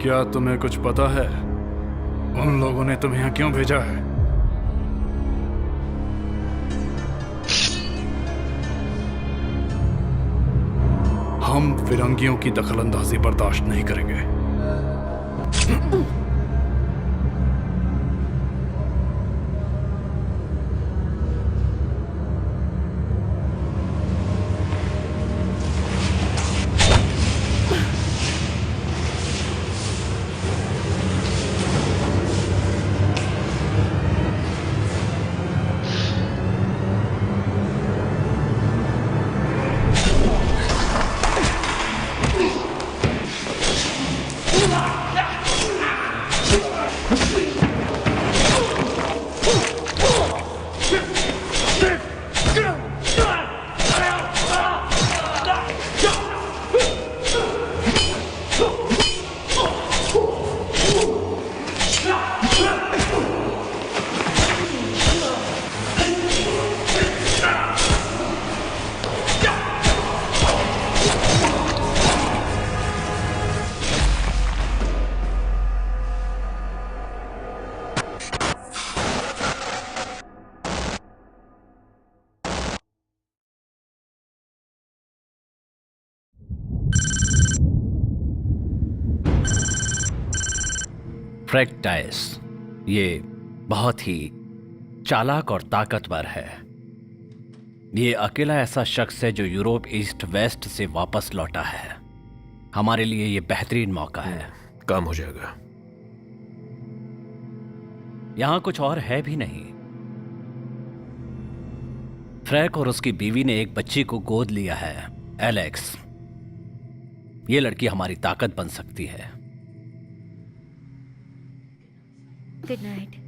क्या तुम्हें कुछ पता है उन लोगों ने तुम्हें यहाँ क्यों भेजा है? हम फिरंगियों की दखलंदाजी बर्दाश्त नहीं करेंगे। फ्रैक्टाइस ये बहुत ही चालाक और ताकतवर है। ये अकेला ऐसा शख्स है जो यूरोप ईस्ट वेस्ट से वापस लौटा है। हमारे लिए ये बेहतरीन मौका है। काम हो जाएगा। यहां कुछ और है भी नहीं। फ्रैक और उसकी बीवी ने एक बच्ची को गोद लिया है, एलेक्स। ये लड़की हमारी ताकत बन सकती है। Good night.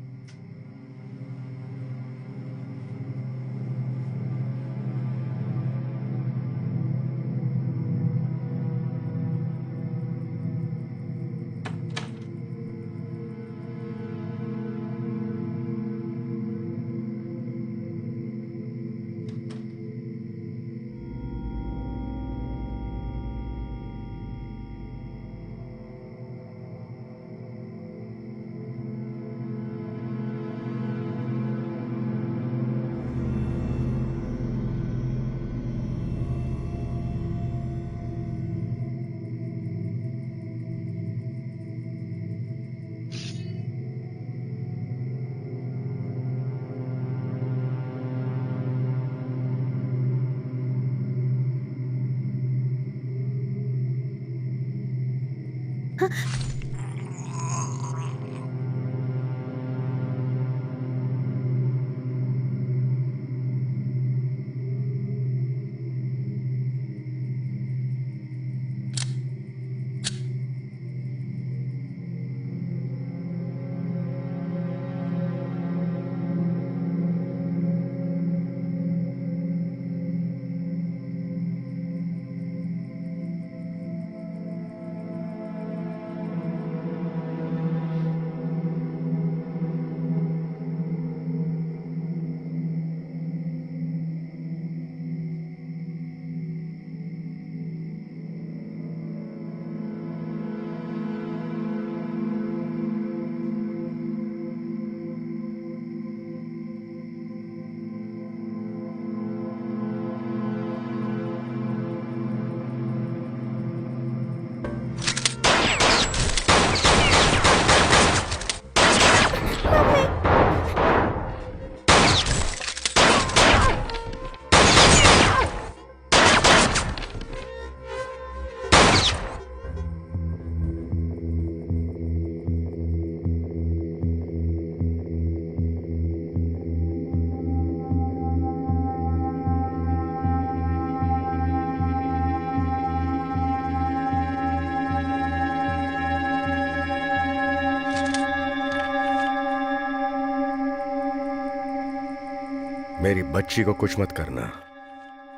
मेरी बच्ची को कुछ मत करना।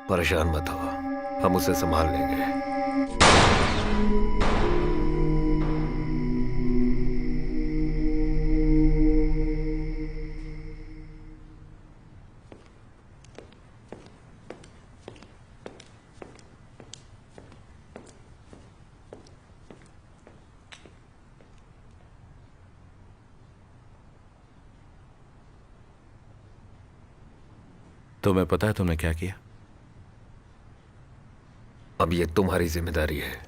परेशान मत हो, हम उसे संभाल लेंगे। तुम्हें पता है तुमने क्या किया? अब ये तुम्हारी जिम्मेदारी है।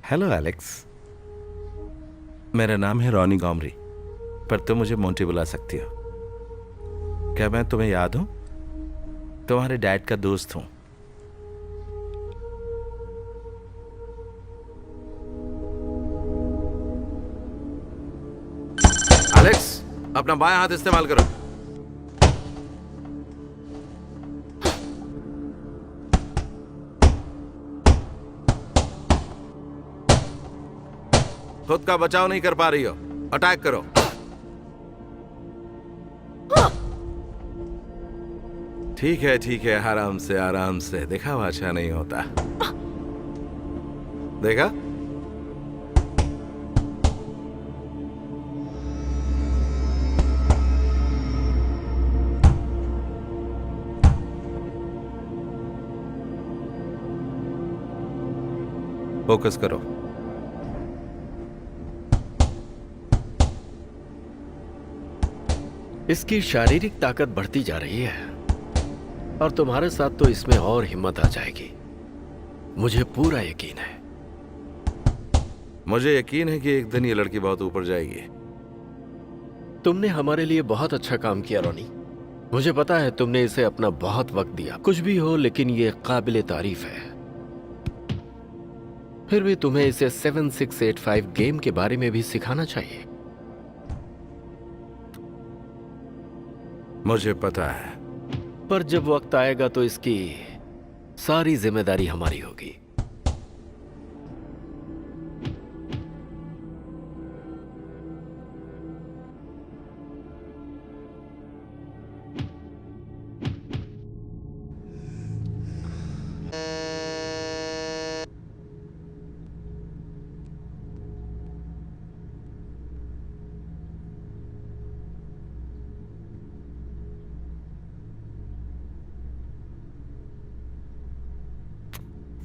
हेलो एलेक्स, मेरा नाम है रॉनी गॉमरी, पर तुम मुझे मोंटी बुला सकती हो। क्या मैं तुम्हें याद हूं? तुम्हारे डैड का दोस्त हूं। एलेक्स, अपना बायां हाथ इस्तेमाल करो। खुद का बचाव नहीं कर पा रही हो, अटैक करो। ठीक है, आराम से। देखा, अच्छा नहीं होता। देखा? फोकस करो। इसकी शारीरिक ताकत बढ़ती जा रही है और तुम्हारे साथ तो इसमें और हिम्मत आ जाएगी, मुझे पूरा यकीन है। मुझे यकीन है कि एक दिन ये लड़की बहुत ऊपर जाएगी। तुमने हमारे लिए बहुत अच्छा काम किया रोनी। मुझे पता है तुमने इसे अपना बहुत वक्त दिया। कुछ भी हो, लेकिन ये काबिले तारीफ है। फिर भी तुम्हें इसे 7685 गेम के बारे में भी सिखाना चाहिए। मुझे पता है, पर जब वक्त आएगा तो इसकी सारी जिम्मेदारी हमारी होगी।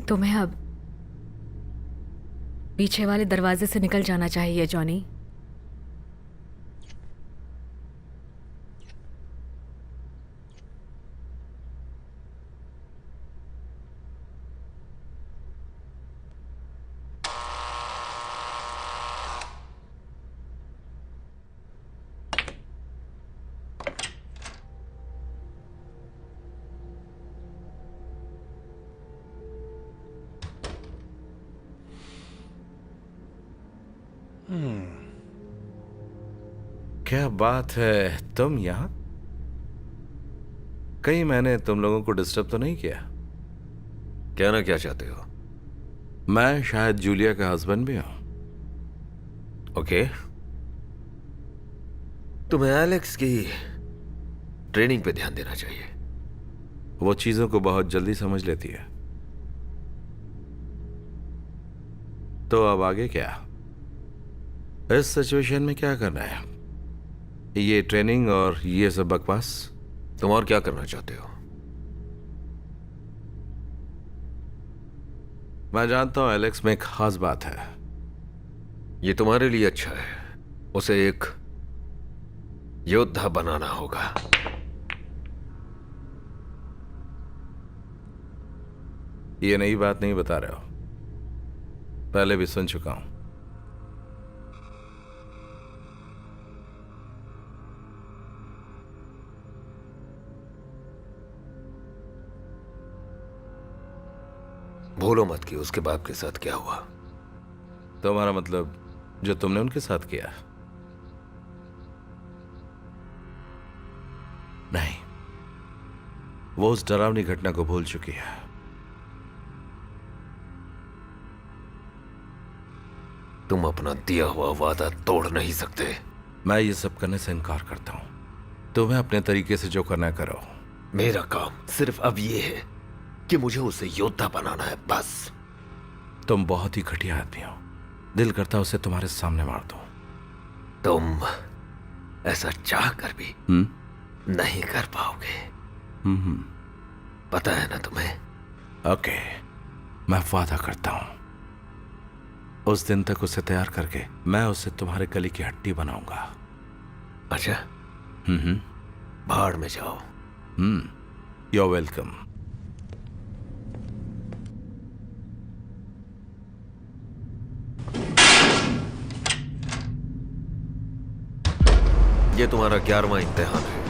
तुम्हें अब पीछे वाले दरवाजे से निकल जाना चाहिए जॉनी। क्या बात है, तुम यहां? कहीं मैंने तुम लोगों को डिस्टर्ब तो नहीं किया? कहना क्या चाहते हो? मैं शायद जूलिया का हस्बैंड भी हूं। ओके, तुम्हें एलेक्स की ट्रेनिंग पे ध्यान देना चाहिए। वो चीजों को बहुत जल्दी समझ लेती है। तो अब आगे क्या? इस सिचुएशन में क्या करना है? ये ट्रेनिंग और ये सब बकवास? तुम और क्या करना चाहते हो? मैं जानता हूं एलेक्स में एक खास बात है। ये तुम्हारे लिए अच्छा है। उसे एक योद्धा बनाना होगा। ये नई बात नहीं बता रहे हो, पहले भी सुन चुका हूं। भूलो मत कि उसके बाप के साथ क्या हुआ। तुम्हारा मतलब जो तुमने उनके साथ किया? नहीं, वो उस डरावनी घटना को भूल चुकी है। तुम अपना दिया हुआ वादा तोड़ नहीं सकते। मैं ये सब करने से इनकार करता हूं। तुम्हें अपने तरीके से जो करना है करो। मेरा काम सिर्फ अब ये है कि मुझे उसे योद्धा बनाना है, बस। तुम बहुत ही घटिया आदमी हो। दिल करता उसे तुम्हारे सामने मार दो। तुम ऐसा चाह कर भी नहीं कर पाओगे। पता है ना तुम्हें? ओके, मैं वादा करता हूं उस दिन तक उसे तैयार करके मैं उसे तुम्हारे गली की हड्डी बनाऊंगा। अच्छा, हम्म, भाड़ में जाओ। You are welcome. ये तुम्हारा 11वां इम्तिहान है।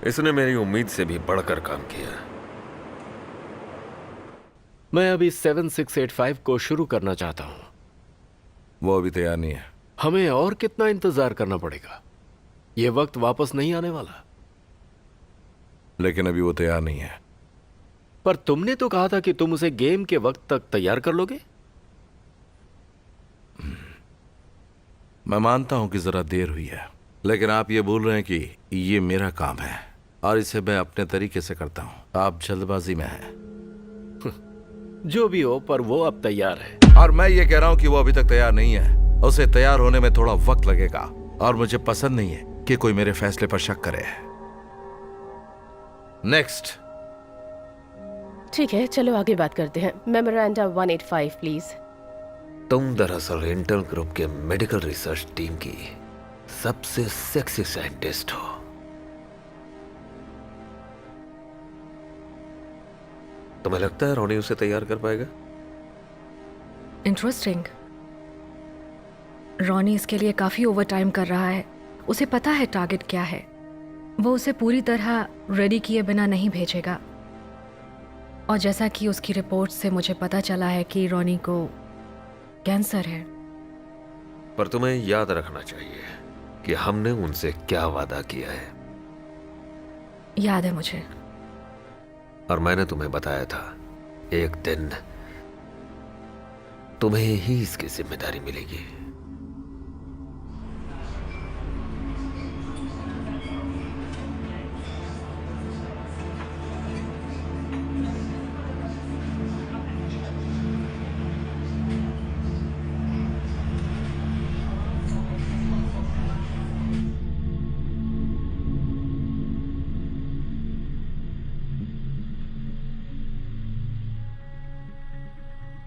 इसने मेरी उम्मीद से भी बढ़कर काम किया। मैं अभी 7685 को शुरू करना चाहता हूं। वो अभी तैयार नहीं है। हमें और कितना इंतजार करना पड़ेगा? ये वक्त वापस नहीं आने वाला। लेकिन अभी वो तैयार नहीं है। पर तुमने तो कहा था कि तुम उसे गेम के वक्त तक तैयार कर लोगे। मैं मानता हूं कि जरा देर हुई है, लेकिन आप ये बोल रहे हैं कि ये मेरा काम है और इसे मैं अपने तरीके से करता हूं। आप जल्दबाजी में हैं। जो भी हो, पर वो अब तैयार है। और मैं ये कह रहा हूं कि वो अभी तक तैयार नहीं है। उसे तैयार होने में थोड़ा वक्त लगेगा और मुझे पसंद नहीं है कि कोई मेरे फैसले पर शक करे। नेक्स्ट। ठीक है, चलो आगे बात करते हैं। Memoranda 185 please. तुम दरअसल इंटेल ग्रुप के मेडिकल रिसर्च टीम की सबसे सेक्सी साइंटिस्ट हो। तुम्हें लगता है रोनी उसे तैयार कर पाएगा? इंटरेस्टिंग। रॉनी इसके लिए काफ़ी ओवर टाइम कर रहा है। उसे पता है टारगेट क्या है। वो उसे पूरी तरह रेडी किए बिना नहीं भेजेगा। और जैसा कि उसकी रिपोर्ट से मुझे पता चला है कि रॉनी को कैंसर है। पर तुम्हें याद रखना चाहिए कि हमने उनसे क्या वादा किया है। याद है मुझे। और मैंने तुम्हें बताया था एक दिन तुम्हें ही इसकी जिम्मेदारी मिलेगी।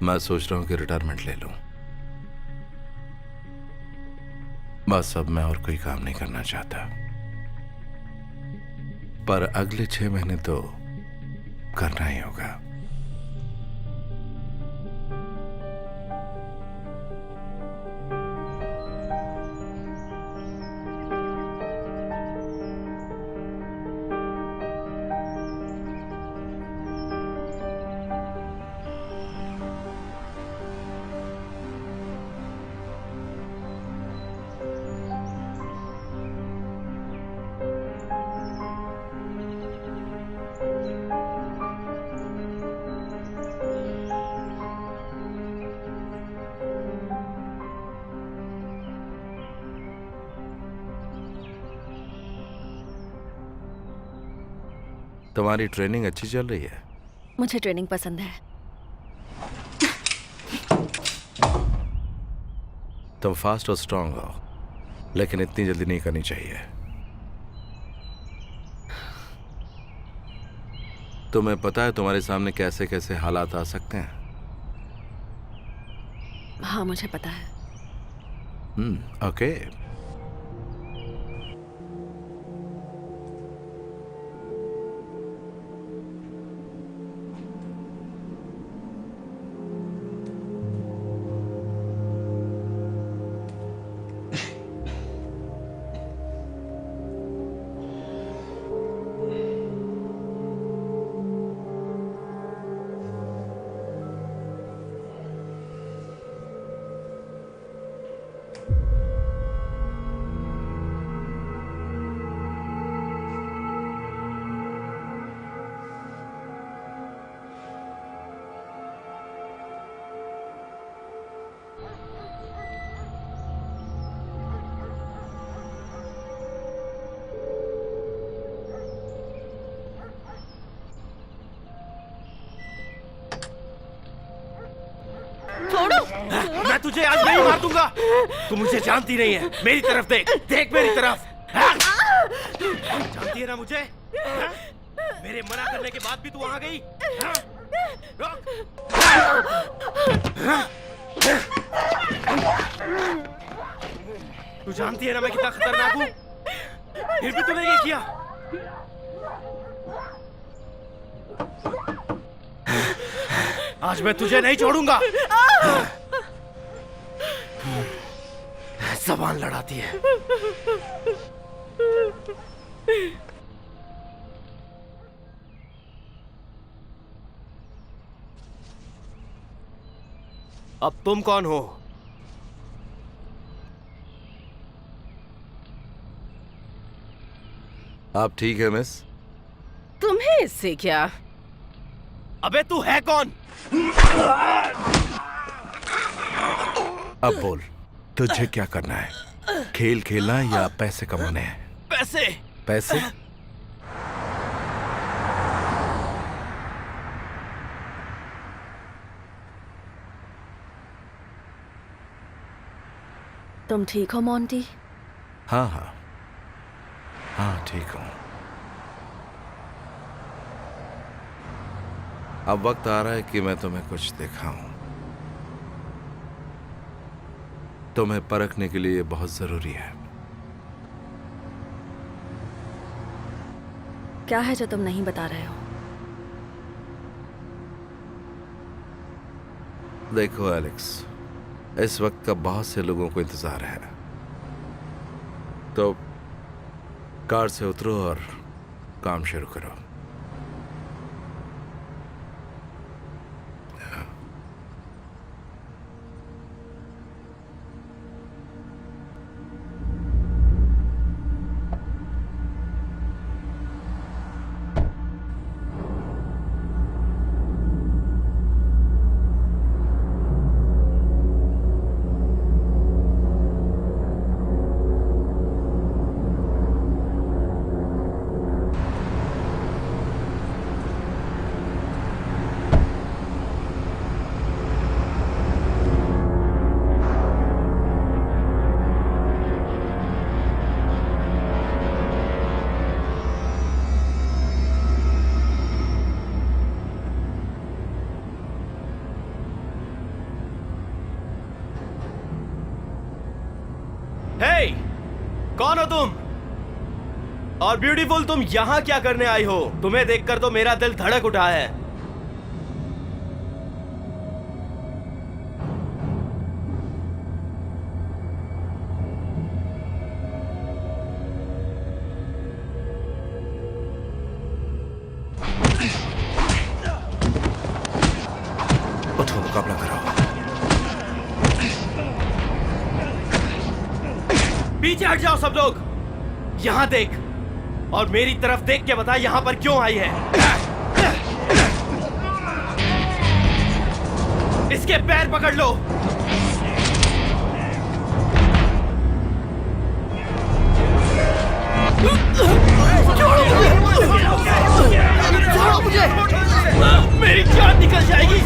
मैं सोच रहा हूं कि रिटायरमेंट ले लूं। बस अब मैं और कोई काम नहीं करना चाहता। पर अगले 6 महीने तो करना ही होगा। तुम्हारी ट्रेनिंग अच्छी चल रही है? मुझे ट्रेनिंग पसंद है। तुम फास्ट और स्ट्रांग हो, लेकिन इतनी जल्दी नहीं करनी चाहिए। तुम्हें पता है तुम्हारे सामने कैसे कैसे हालात आ सकते हैं? हाँ मुझे पता है। ओके। मैं तुझे आज नहीं मार दूंगा। तू मुझे जानती नहीं है। मेरी तरफ देख, देख मेरी तरफ। हाँ? जानती है ना मुझे? हाँ? मेरे मना करने के बाद भी तू वहां गई? हाँ? रुक। हाँ? तू जानती है ना मैं कितना खतरनाक हूँ? फिर भी तूने ये किया। आज मैं तुझे नहीं छोड़ूंगा। जबान लड़ाती है। अब तुम कौन हो? आप ठीक है मिस? तुम्हें इससे क्या? अबे तू है कौन? अब बोल, तुझे क्या करना है? खेल खेलना है या पैसे कमाने हैं? पैसे। पैसे? तुम ठीक हो मोंटी? हाँ हाँ हाँ ठीक हूं। अब वक्त आ रहा है कि मैं तुम्हें कुछ दिखाऊं। तुम्हें परखने के लिए बहुत जरूरी है। क्या है जो तुम नहीं बता रहे हो? देखो एलेक्स, इस वक्त का बहुत से लोगों को इंतजार है, तो कार से उतरो और काम शुरू करो। कौन हो तुम? और ब्यूटीफुल, तुम यहां क्या करने आई हो? तुम्हें देखकर तो मेरा दिल धड़क उठा है। उठो, मुकाबला करो। पीछे हट जाओ सब लोग। यहां देख और मेरी तरफ देख के बता यहां पर क्यों आई है। इसके पैर पकड़ लो। छोड़ो मुझे। मेरी जान निकल जाएगी।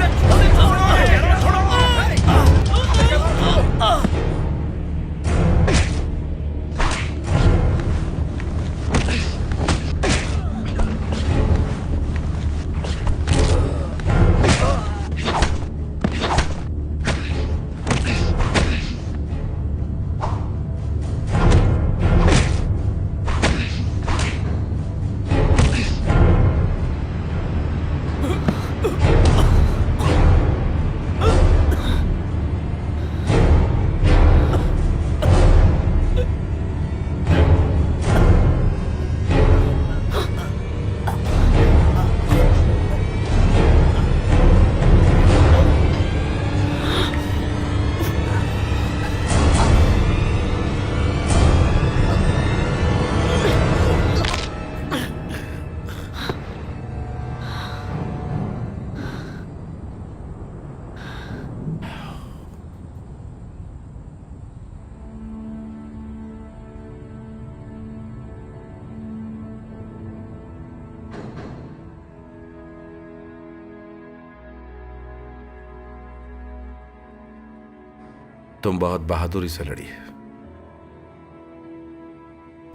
तुम बहुत बहादुरी से लड़ी।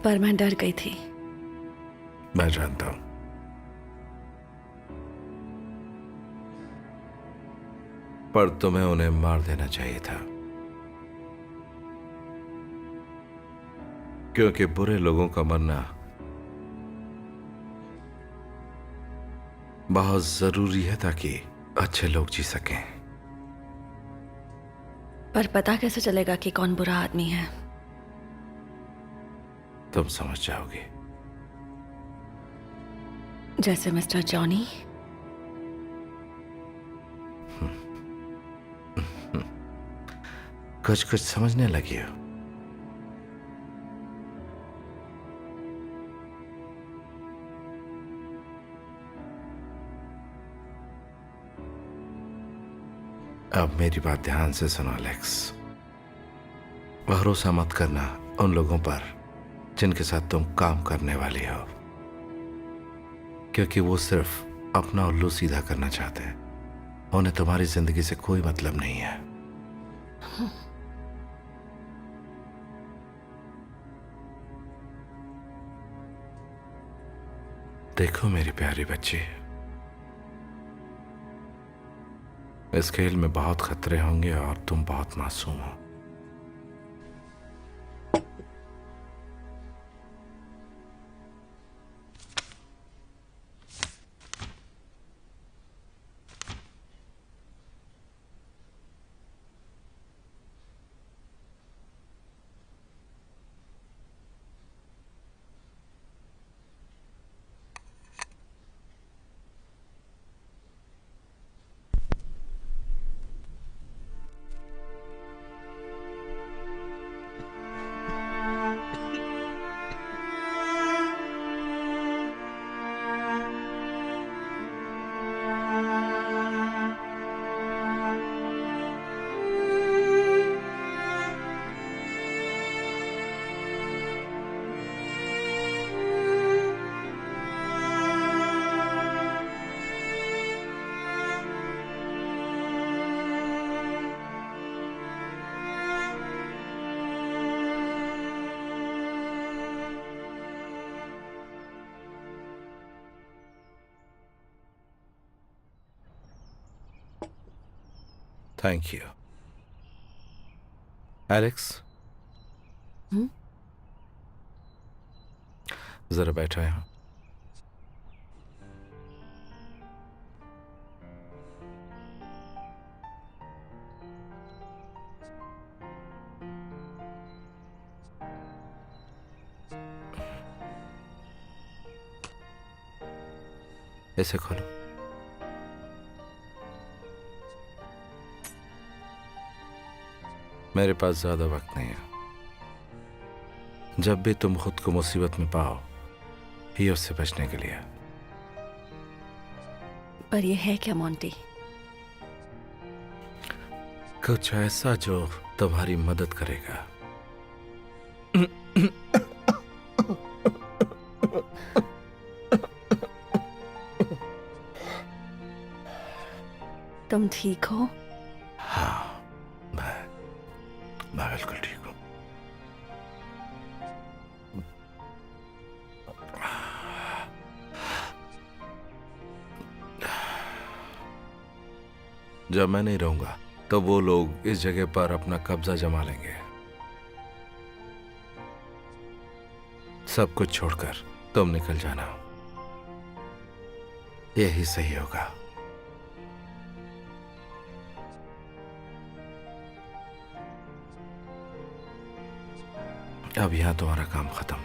पर मैं डर गई थी। मैं जानता हूं। पर तुम्हें उन्हें मार देना चाहिए था, क्योंकि बुरे लोगों का मरना बहुत जरूरी है ताकि अच्छे लोग जी सकें। पर पता कैसे चलेगा कि कौन बुरा आदमी है? तुम समझ जाओगे। जैसे मिस्टर जॉनी। कुछ कुछ समझने लगी हो। अब मेरी बात ध्यान से सुनो एलेक्स। भरोसा मत करना उन लोगों पर जिनके साथ तुम काम करने वाली हो, क्योंकि वो सिर्फ अपना उल्लू सीधा करना चाहते हैं। उन्हें तुम्हारी जिंदगी से कोई मतलब नहीं है। देखो मेरी प्यारी बच्ची, इस खेल में बहुत खतरे होंगे और तुम बहुत मासूम हो। Thank you Alex. जरा बैठो यहां। इसे खोलो। मेरे पास ज्यादा वक्त नहीं है। जब भी तुम खुद को मुसीबत में पाओ, ही उससे बचने के लिए। पर ये है क्या मोंटी? कुछ ऐसा जो तुम्हारी मदद करेगा। तुम ठीक हो? हाँ, मैं बिल्कुल ठीक हूं। जब मैं नहीं रहूंगा तो वो लोग इस जगह पर अपना कब्जा जमा लेंगे। सब कुछ छोड़कर तुम निकल जाना, यही सही होगा। अब यहां तुम्हारा काम खत्म।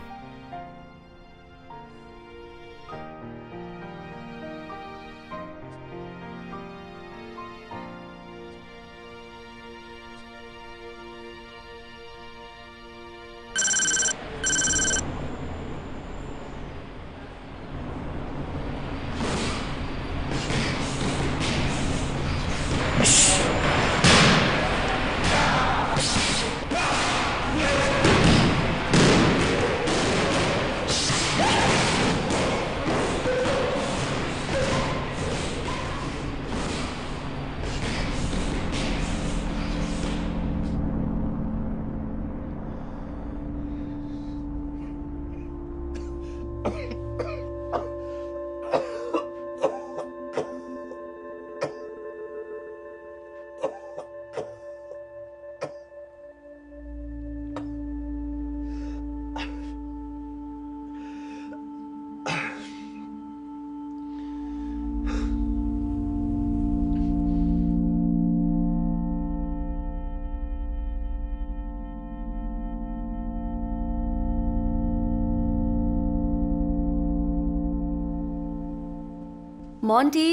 मॉन्टी।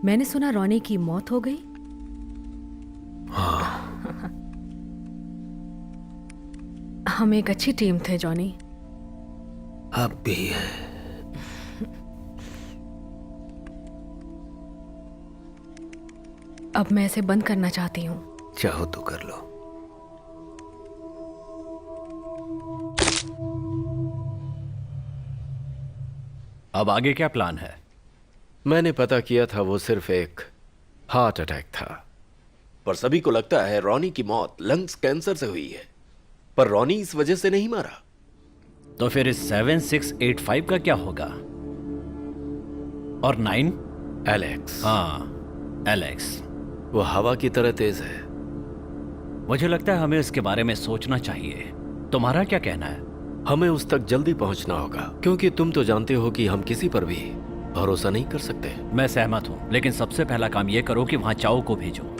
मैंने सुना रॉनी की मौत हो गई। हम एक अच्छी टीम थे जॉनी। अब भी है। अब मैं इसे बंद करना चाहती हूँ। चाहो तो कर लो। अब आगे क्या प्लान है? मैंने पता किया था वो सिर्फ एक हार्ट अटैक था, पर सभी को लगता है रॉनी की मौत लंग्स कैंसर से हुई है, पर रॉनी इस वजह से नहीं मारा। तो फिर इस 7685 का क्या होगा? और 9? एलेक्स। हाँ, एलेक्स। वो हवा की तरह तेज है। मुझे लगता है हमें इसके बारे में सोचना चाहिए। तुम्हारा क्या कहना है? हमें उस तक जल्दी पहुंचना होगा, क्योंकि तुम तो जानते हो कि हम किसी पर भी भरोसा नहीं कर सकते। मैं सहमत हूं, लेकिन सबसे पहला काम यह करो कि वहां चाओ को भेजो।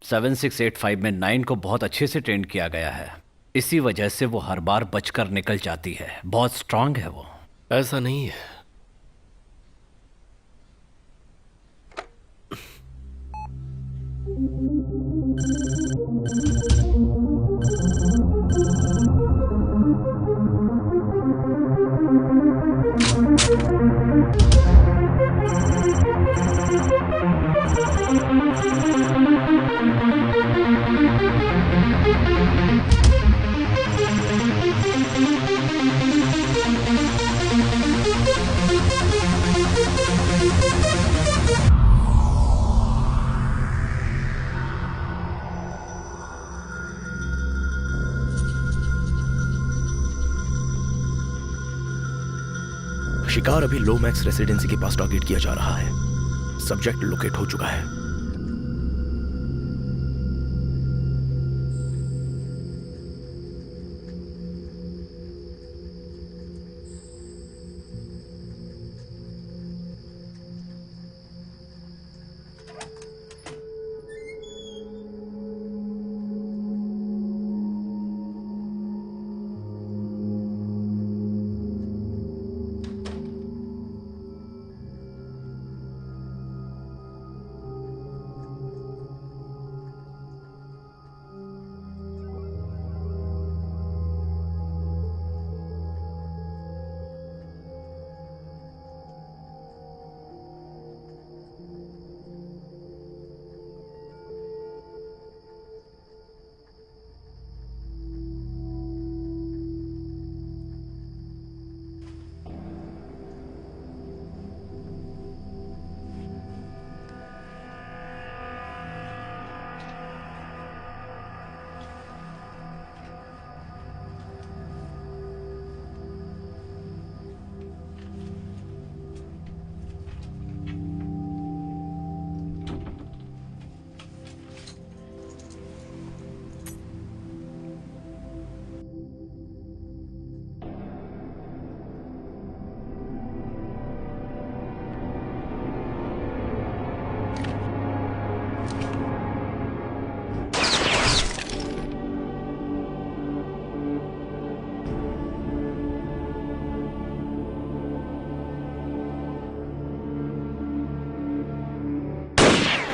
7685 में 9 को बहुत अच्छे से ट्रेन किया गया है। इसी वजह से वो हर बार बचकर निकल जाती है। बहुत स्ट्रांग है वो। ऐसा नहीं है। शिकार अभी लोमैक्स रेसिडेंसी के पास टारगेट किया जा रहा है। सब्जेक्ट लोकेट हो चुका है।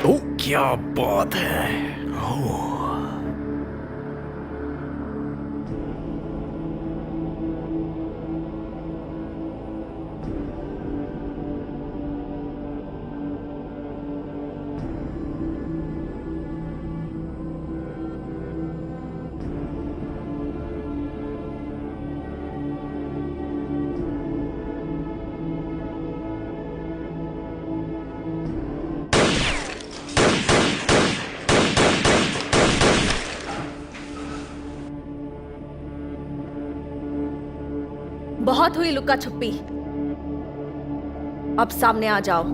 ओ क्या बात है। बहुत हुई लुक्का छुपी, अब सामने आ जाओ।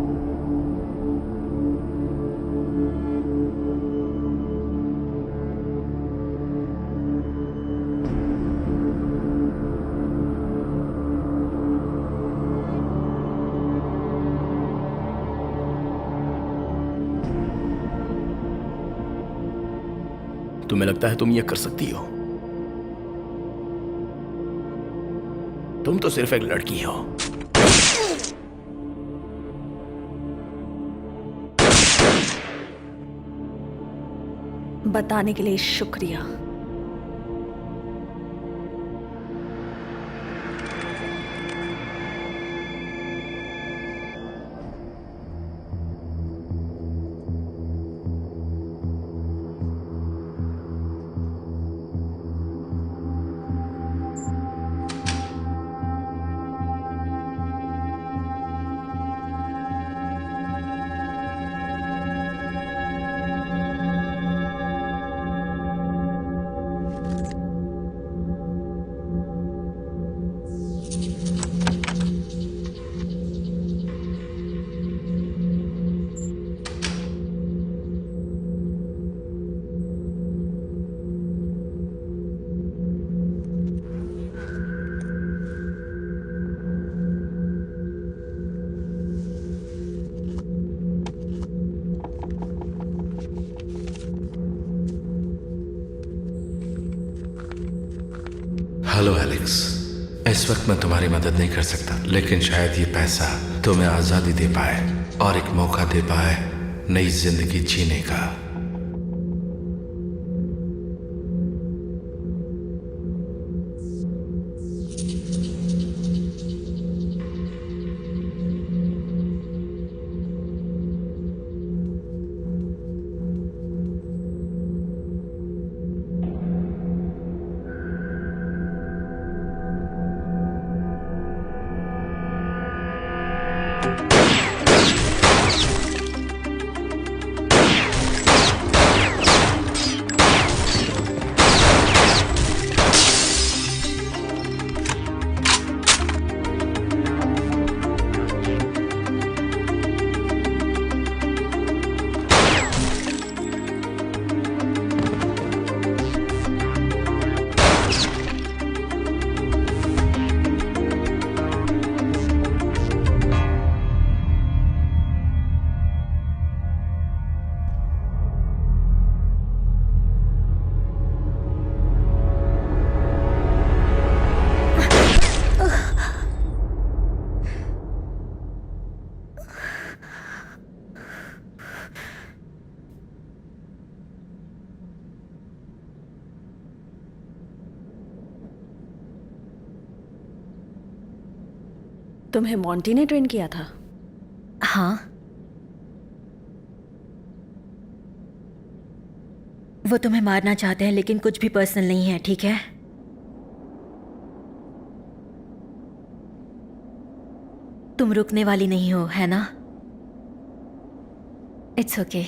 तुम्हें लगता है तुम ये कर सकती हो? तुम तो सिर्फ एक लड़की हो। बताने के लिए शुक्रिया। हेलो एलेक्स, इस वक्त मैं तुम्हारी मदद नहीं कर सकता, लेकिन शायद ये पैसा तुम्हें आजादी दे पाए और एक मौका दे पाए नई जिंदगी जीने का। तुम्हें मॉन्टी ने ट्रेन किया था? हाँ, वो तुम्हें मारना चाहते हैं, लेकिन कुछ भी पर्सनल नहीं है, ठीक है? तुम रुकने वाली नहीं हो, है ना? It's okay.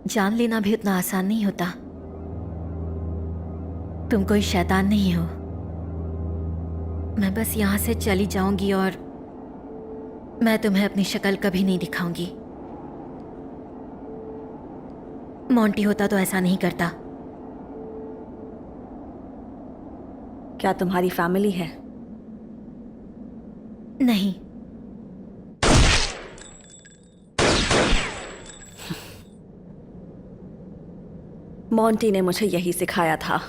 जान लेना भी उतना आसान नहीं होता। तुम कोई शैतान नहीं हो। मैं बस यहां से चली जाऊंगी और मैं तुम्हें अपनी शक्ल कभी नहीं दिखाऊंगी। मॉन्टी होता तो ऐसा नहीं करता। क्या तुम्हारी फैमिली है? नहीं। मॉन्टी ने मुझे यही सिखाया था।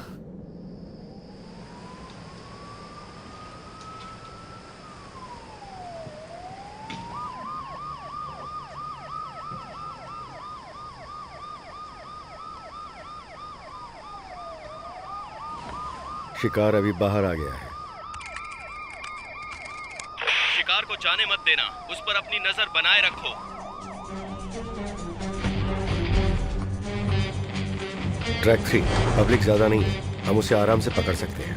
शिकार अभी बाहर आ गया है। शिकार को जाने मत देना, उस पर अपनी नजर बनाए रखो। ट्रैक 3 पब्लिक ज्यादा नहीं है, हम उसे आराम से पकड़ सकते हैं।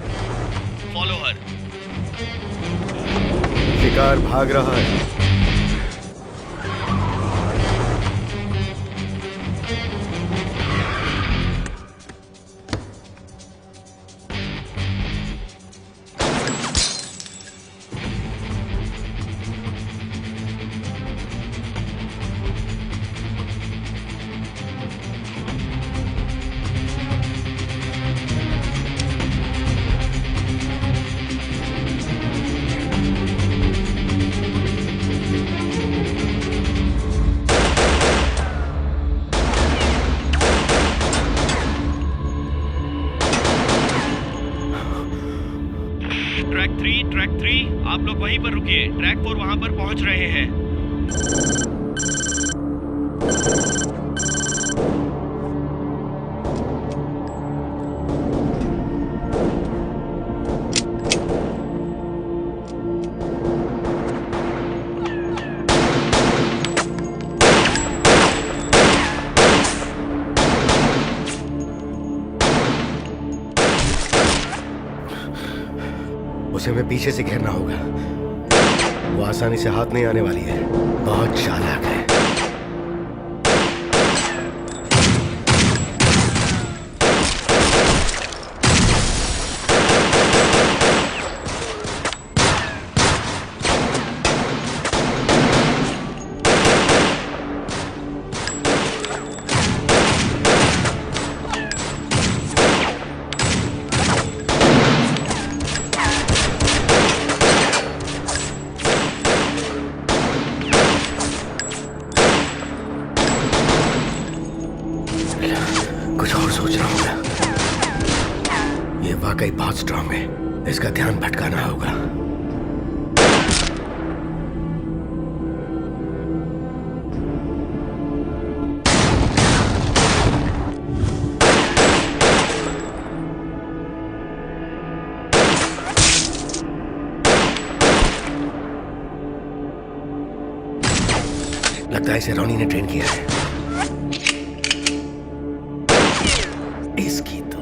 Follow her. शिकार भाग रहा है। ट्रैक 3 आप लोग वहीं पर रुकिए, ट्रैक 4 वहां पर पहुंच रहे हैं। उसे हमें पीछे से घेरना होगा। वो आसानी से हाथ नहीं आने वाली है, बहुत चालाक है। लगता है इसे रॉनी ने ट्रेन किया है। इसकी तो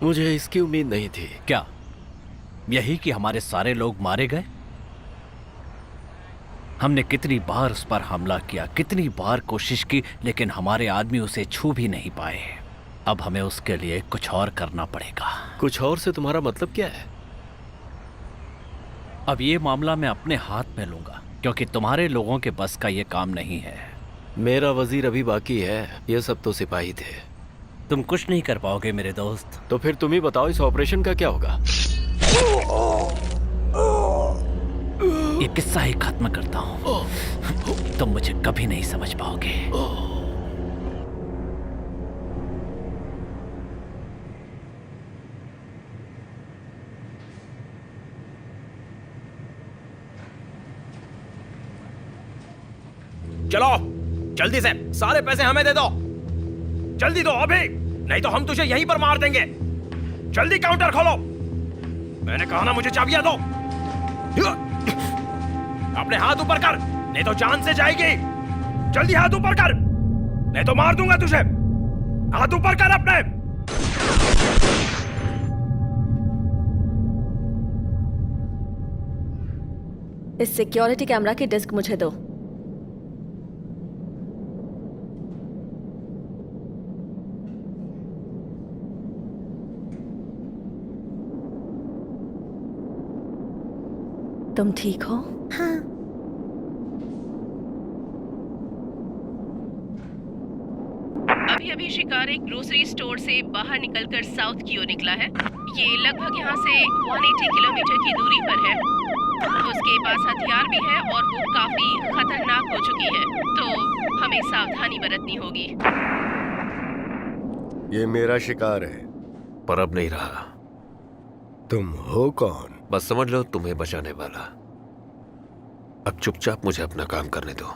मुझे इसकी उम्मीद नहीं थी। क्या यही कि हमारे सारे लोग मारे गए? हमने कितनी बार उस पर हमला किया, कितनी बार कोशिश की, लेकिन हमारे आदमी उसे छू भी नहीं पाए। अब हमें उसके लिए कुछ और करना पड़ेगा। कुछ और से तुम्हारा मतलब क्या है? अब ये मामला मैं अपने हाथ में लूंगा, क्योंकि तुम्हारे लोगों के बस का ये काम नहीं है। मेरा वजीर अभी बाकी है, ये सब तो सिपाही थे। तुम कुछ नहीं कर पाओगे मेरे दोस्त। तो फिर तुम ही बताओ इस ऑपरेशन का क्या होगा? ये किस्सा ही खत्म करता हूं। तुम मुझे कभी नहीं समझ पाओगे। चलो जल्दी से सारे पैसे हमें दे दो, जल्दी दो अभी, नहीं तो हम तुझे यहीं पर मार देंगे। जल्दी काउंटर खोलो। मैंने कहा ना मुझे चाबियां दो। अपने हाथ ऊपर कर, नहीं तो जान से जाएगी। जल्दी हाथ ऊपर कर, नहीं तो मार दूंगा तुझे। हाथ ऊपर कर अपने। इस सिक्योरिटी कैमरा की डिस्क मुझे दो। तुम ठीक हो? हाँ। अभी शिकार एक ग्रोसरी स्टोर से बाहर निकलकर साउथ की ओर निकला है। ये लगभग यहाँ से 180 किलोमीटर की दूरी पर है। उसके पास हथियार भी है और वो काफी खतरनाक हो चुकी है, तो हमें सावधानी बरतनी होगी। ये मेरा शिकार है। पर अब नहीं रहा। तुम हो कौन? बस समझ लो तुम्हें बचाने वाला। अब चुपचाप मुझे अपना काम करने दो।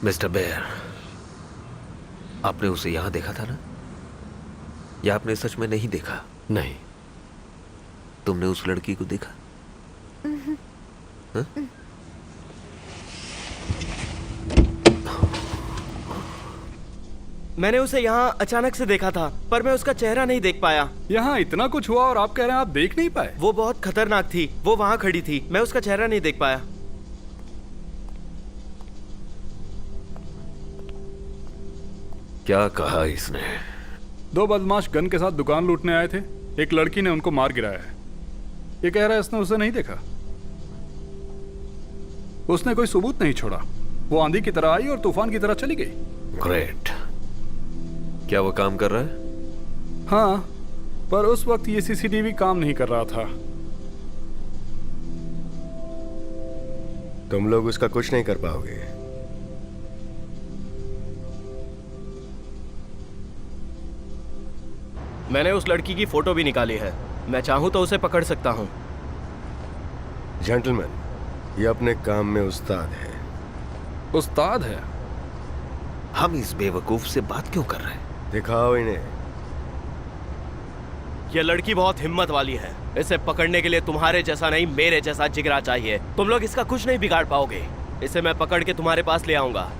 मिस्टर बेयर, आपने उसे यहां देखा था ना? या आपने सच में नहीं देखा? नहीं। तुमने उस लड़की को देखा? हाँ? मैंने उसे यहाँ अचानक से देखा था, पर मैं उसका चेहरा नहीं देख पाया। यहाँ इतना कुछ हुआ और आप कह रहे हैं आप देख नहीं पाए? वो बहुत खतरनाक थी, वो वहां खड़ी थी, मैं उसका चेहरा नहीं देख पाया। क्या कहा इसने? 2 बदमाश गन के साथ दुकान लूटने आए थे। एक लड़की ने उनको मार गिराया है। ये कह रहा है इसने उसे नहीं देखा। उसने कोई सबूत नहीं छोड़ा। वो आंधी की तरह आई और तूफान की तरह चली गई। ग्रेट। क्या वो काम कर रहा है? हाँ, पर उस वक्त ये सीसीटीवी काम नहीं कर रहा था। तुम लोग उसका कुछ नहीं कर पाओगे। मैंने उस लड़की की फोटो भी निकाली है। मैं चाहूं तो उसे पकड़ सकता हूं। जेंटलमैन, ये अपने काम में उस्ताद है। उस्ताद है? हम इस बेवकूफ से बात क्यों कर रहे हैं? दिखाओ इन्हें। ये लड़की बहुत हिम्मत वाली है। इसे पकड़ने के लिए तुम्हारे जैसा नहीं, मेरे जैसा जिगरा चाहिए। तुम लोग इसका कुछ नहीं बिगाड़ पाओगे। इसे मैं पकड़ के तुम्हारे पास ले आऊंगा,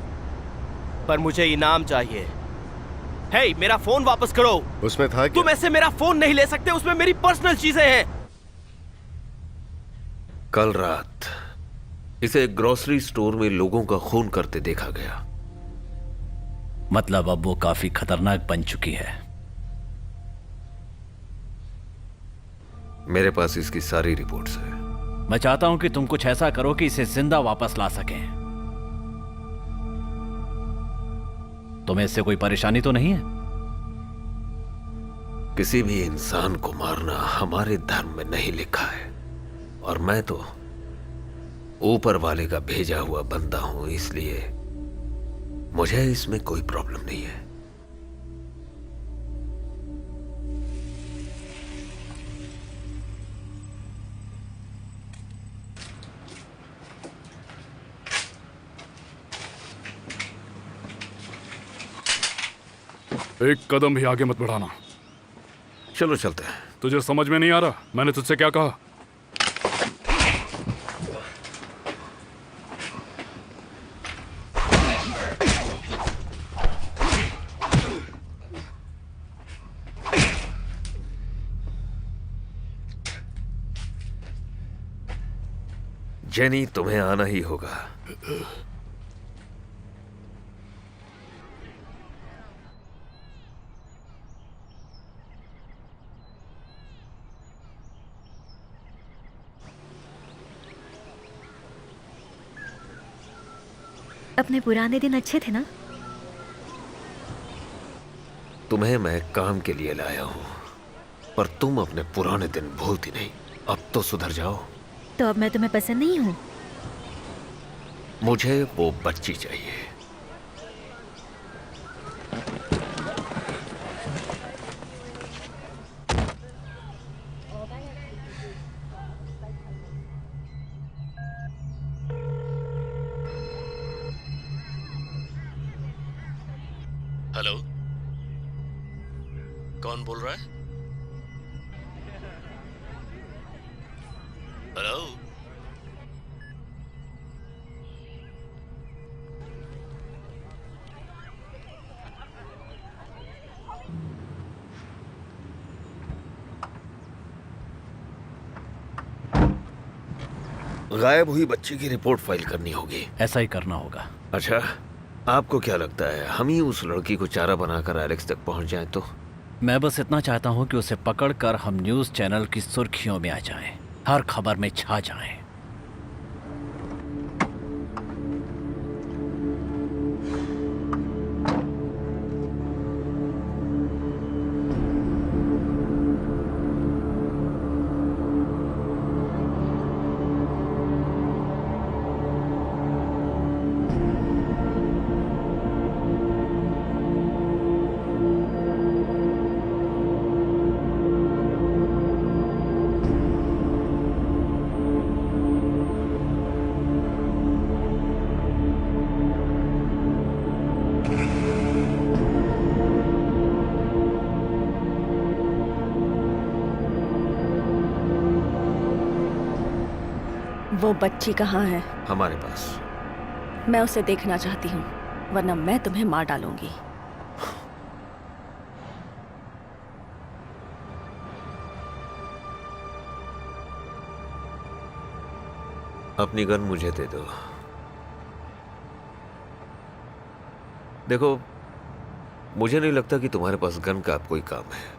पर मुझे इनाम चाहिए। हे, मेरा फोन वापस करो। उसमें था क्या? तुम ऐसे मेरा फोन नहीं ले सकते, उसमें मेरी पर्सनल चीजें हैं। कल रात इसे एक ग्रोसरी स्टोर में लोगों का खून करते देखा गया। मतलब अब वो काफी खतरनाक बन चुकी है। मेरे पास इसकी सारी रिपोर्ट्स है। मैं चाहता हूं कि तुम कुछ ऐसा करो कि इसे जिंदा वापस ला सकें। तुम्हें इससे कोई परेशानी तो नहीं है? किसी भी इंसान को मारना हमारे धर्म में नहीं लिखा है, और मैं तो ऊपर वाले का भेजा हुआ बंदा हूं, इसलिए मुझे इसमें कोई प्रॉब्लम नहीं है। एक कदम भी आगे मत बढ़ाना। चलो चलते हैं। तुझे समझ में नहीं आ रहा मैंने तुझसे क्या कहा? जेनी, तुम्हें आना ही होगा। अपने पुराने दिन अच्छे थे ना? तुम्हें मैं काम के लिए लाया हूं, पर तुम अपने पुराने दिन भूलती नहीं। अब तो सुधर जाओ। तो अब मैं तुम्हें पसंद नहीं हूँ? मुझे वो बच्ची चाहिए। हेलो, कौन बोल रहा है? हेलो, गायब हुई बच्ची की रिपोर्ट फाइल करनी होगी। ऐसा ही करना होगा। अच्छा, आपको क्या लगता है हम ही उस लड़की को चारा बनाकर एलेक्स तक पहुंच जाएं तो? मैं बस इतना चाहता हूं कि उसे पकड़कर हम न्यूज़ चैनल की सुर्खियों में आ जाएं, हर खबर में छा जाएं। वो बच्ची कहाँ है? हमारे पास। मैं उसे देखना चाहती हूँ, वरना मैं तुम्हें मार डालूंगी। अपनी गन मुझे दे दो। देखो, मुझे नहीं लगता कि तुम्हारे पास गन का अब कोई काम है।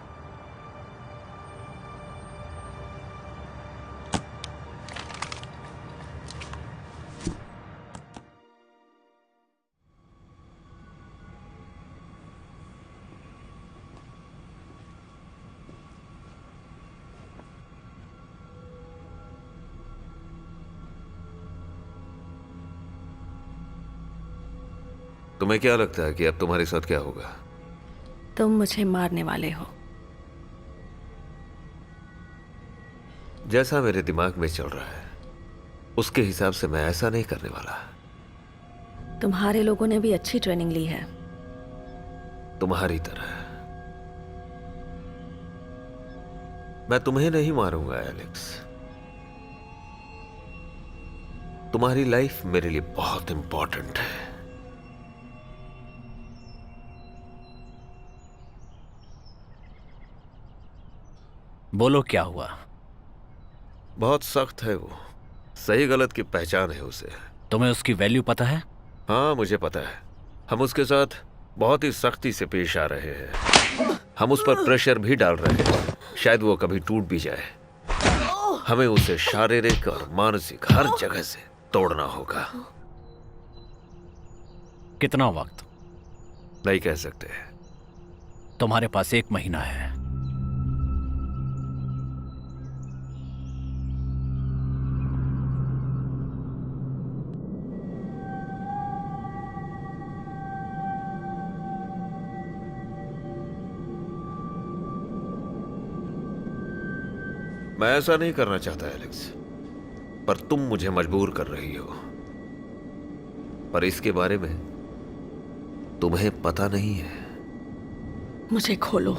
तुम्हें क्या लगता है कि अब तुम्हारे साथ क्या होगा? तुम मुझे मारने वाले हो। जैसा मेरे दिमाग में चल रहा है उसके हिसाब से मैं ऐसा नहीं करने वाला। तुम्हारे लोगों ने भी अच्छी ट्रेनिंग ली है। तुम्हारी तरह। मैं तुम्हें नहीं मारूंगा एलेक्स। तुम्हारी लाइफ मेरे लिए बहुत इंपॉर्टेंट है। बोलो क्या हुआ? बहुत सख्त है वो। सही गलत की पहचान है उसे। तुम्हें उसकी वैल्यू पता है? हाँ मुझे पता है। हम उसके साथ बहुत ही सख्ती से पेश आ रहे हैं। हम उस पर प्रेशर भी डाल रहे हैं, शायद वो कभी टूट भी जाए। हमें उसे शारीरिक और मानसिक हर जगह से तोड़ना होगा। कितना वक्त? नहीं कह सकते। तुम्हारे पास 1 महीना है। मैं ऐसा नहीं करना चाहता एलेक्स, पर तुम मुझे मजबूर कर रही हो। पर इसके बारे में तुम्हें पता नहीं है। मुझे खोलो।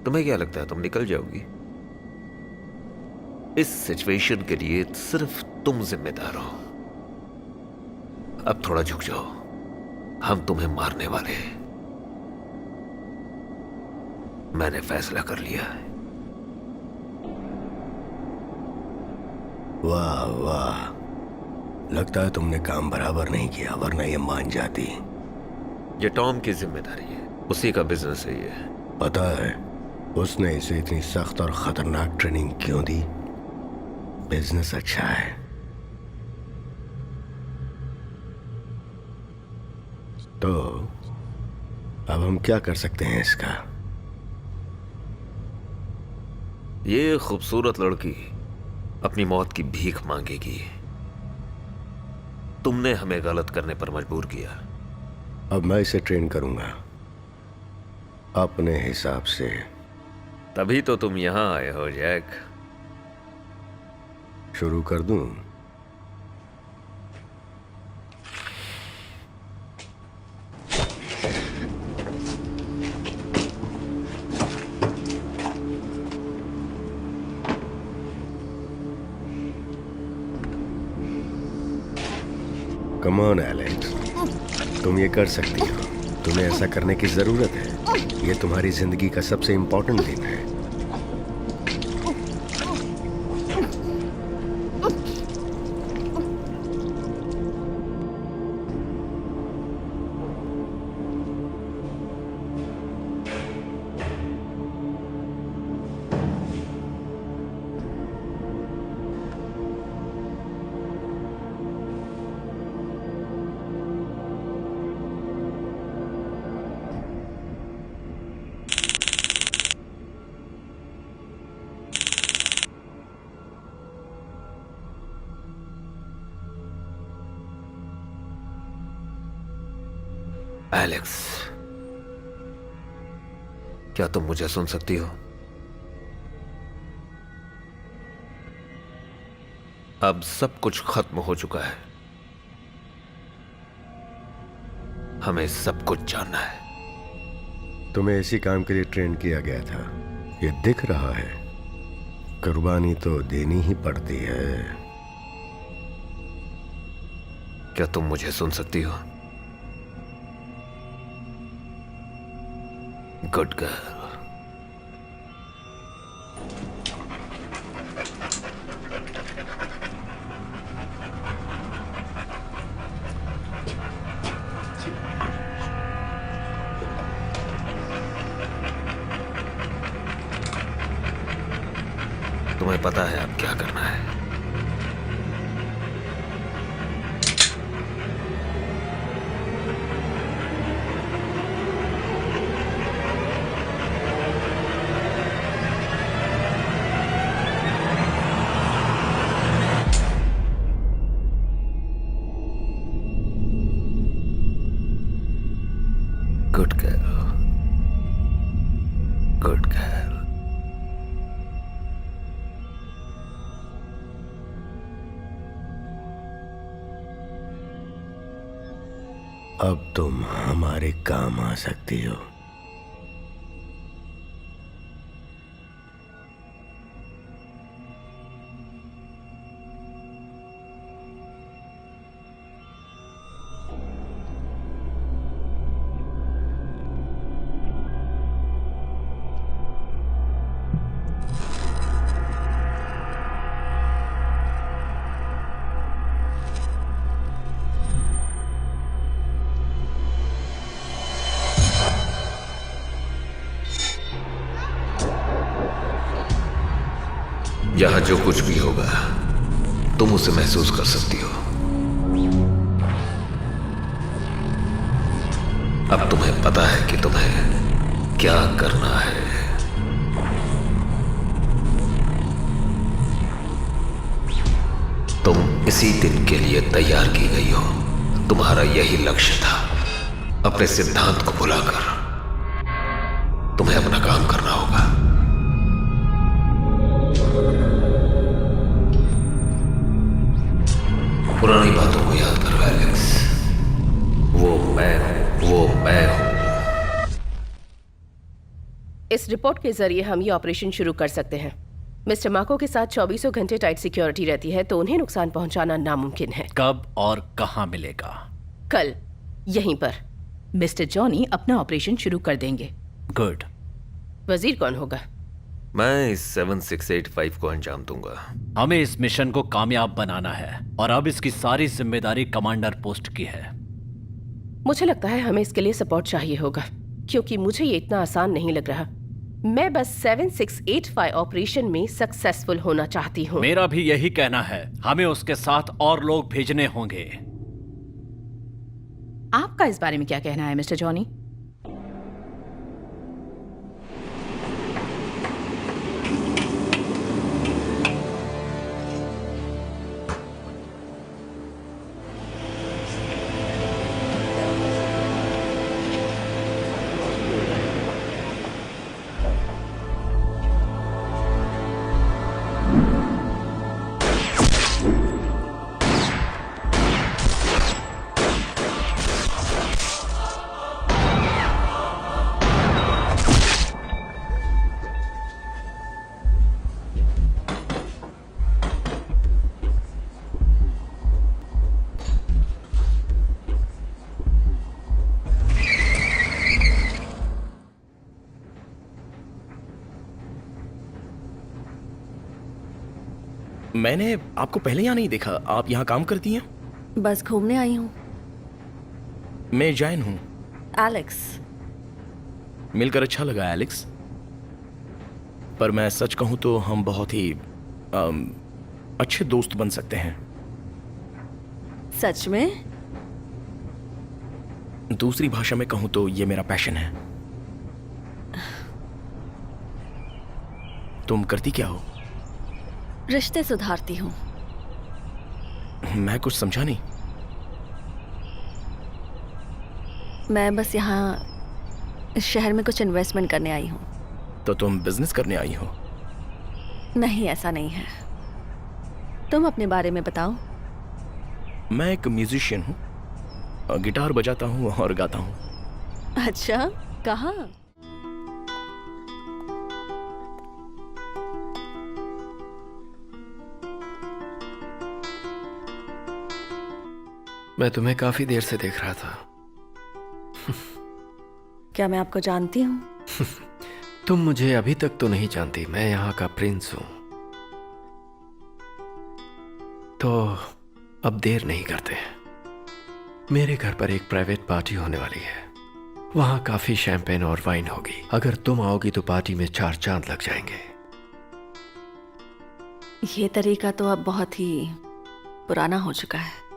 तुम्हें क्या लगता है तुम निकल जाओगी? इस सिचुएशन के लिए सिर्फ तुम जिम्मेदार हो। अब थोड़ा झुक जाओ, हम तुम्हें मारने वाले हैं। मैंने फैसला कर लिया है। वाह वाह, लगता है तुमने काम बराबर नहीं किया, वरना ये मान जाती। ये टॉम की जिम्मेदारी है, उसी का बिजनेस है ये। पता है उसने इसे इतनी सख्त और खतरनाक ट्रेनिंग क्यों दी? बिजनेस अच्छा है। तो अब हम क्या कर सकते हैं इसका? ये खूबसूरत लड़की अपनी मौत की भीख मांगेगी। तुमने हमें गलत करने पर मजबूर किया। अब मैं इसे ट्रेन करूंगा अपने हिसाब से। तभी तो तुम यहां आए हो जैक। शुरू कर दूं? कम ऑन एलेक्स, तुम ये कर सकती हो। तुम्हें ऐसा करने की जरूरत है। ये तुम्हारी जिंदगी का सबसे इंपॉर्टेंट दिन है। एलेक्स, क्या तुम मुझे सुन सकती हो? अब सब कुछ खत्म हो चुका है। हमें सब कुछ जानना है। तुम्हें इसी काम के लिए ट्रेन किया गया था, ये दिख रहा है। कुर्बानी तो देनी ही पड़ती है। क्या तुम मुझे सुन सकती हो? Good girl. तुम्हें पता है अब क्या करना है। Good girl, good girl. अब तुम हमारे काम आ सकती हो। यहां जो कुछ भी होगा तुम उसे महसूस कर सकती हो। अब तुम्हें पता है कि तुम्हें क्या करना है। तुम इसी दिन के लिए तैयार की गई हो। तुम्हारा यही लक्ष्य था। अपने सिद्धांत को भुलाकर तुम्हें अपना काम करना होगा। पुरानी बातों को याद करो एलेक्स। वो मैं हूं। इस रिपोर्ट के जरिए हम ये ऑपरेशन शुरू कर सकते हैं। मिस्टर माको के साथ 24 घंटे टाइट सिक्योरिटी रहती है, तो उन्हें नुकसान पहुंचाना नामुमकिन है। कब और कहां मिलेगा? कल यहीं पर मिस्टर जॉनी अपना ऑपरेशन शुरू कर देंगे। गुड। वजीर कौन होगा? मैं इस 7685 को अंजाम दूंगा। हमें इस मिशन को कामयाब बनाना है और अब इसकी सारी जिम्मेदारी कमांडर पोस्ट की है। मुझे लगता है हमें इसके लिए सपोर्ट चाहिए होगा, क्योंकि मुझे ये इतना आसान नहीं लग रहा। मैं बस 7685 ऑपरेशन में सक्सेसफुल होना चाहती हूँ। मेरा भी यही कहना है। हमें उसके साथ और लोग भेजने होंगे। आपका इस बारे में क्या कहना है मिस्टर जॉनी? मैंने आपको पहले यहाँ नहीं देखा। आप यहाँ काम करती हैं? बस घूमने आई हूँ। मैं जैन हूँ। एलेक्स। मिलकर अच्छा लगा एलेक्स। पर मैं सच कहूँ तो हम बहुत ही अच्छे दोस्त बन सकते हैं। सच में? दूसरी भाषा में कहूँ तो ये मेरा पैशन है। तुम करती क्या हो? रिश्ते सुधारती हूँ। मैं कुछ समझा नहीं। मैं बस यहाँ इस शहर में कुछ इन्वेस्टमेंट करने आई हूँ। तो तुम बिजनेस करने आई हो? नहीं, ऐसा नहीं है। तुम अपने बारे में बताओ। मैं एक म्यूजिशियन हूँ। गिटार बजाता हूँ और गाता हूँ। अच्छा, कहाँ? मैं तुम्हें काफी देर से देख रहा था। क्या मैं आपको जानती हूँ? तुम मुझे अभी तक तो नहीं जानती। मैं यहाँ का प्रिंस हूँ। तो अब देर नहीं करते। मेरे घर पर एक प्राइवेट पार्टी होने वाली है। वहां काफी शैंपेन और वाइन होगी। अगर तुम आओगी तो पार्टी में 4 चांद लग जाएंगे। ये तरीका तो अब बहुत ही पुराना हो चुका है।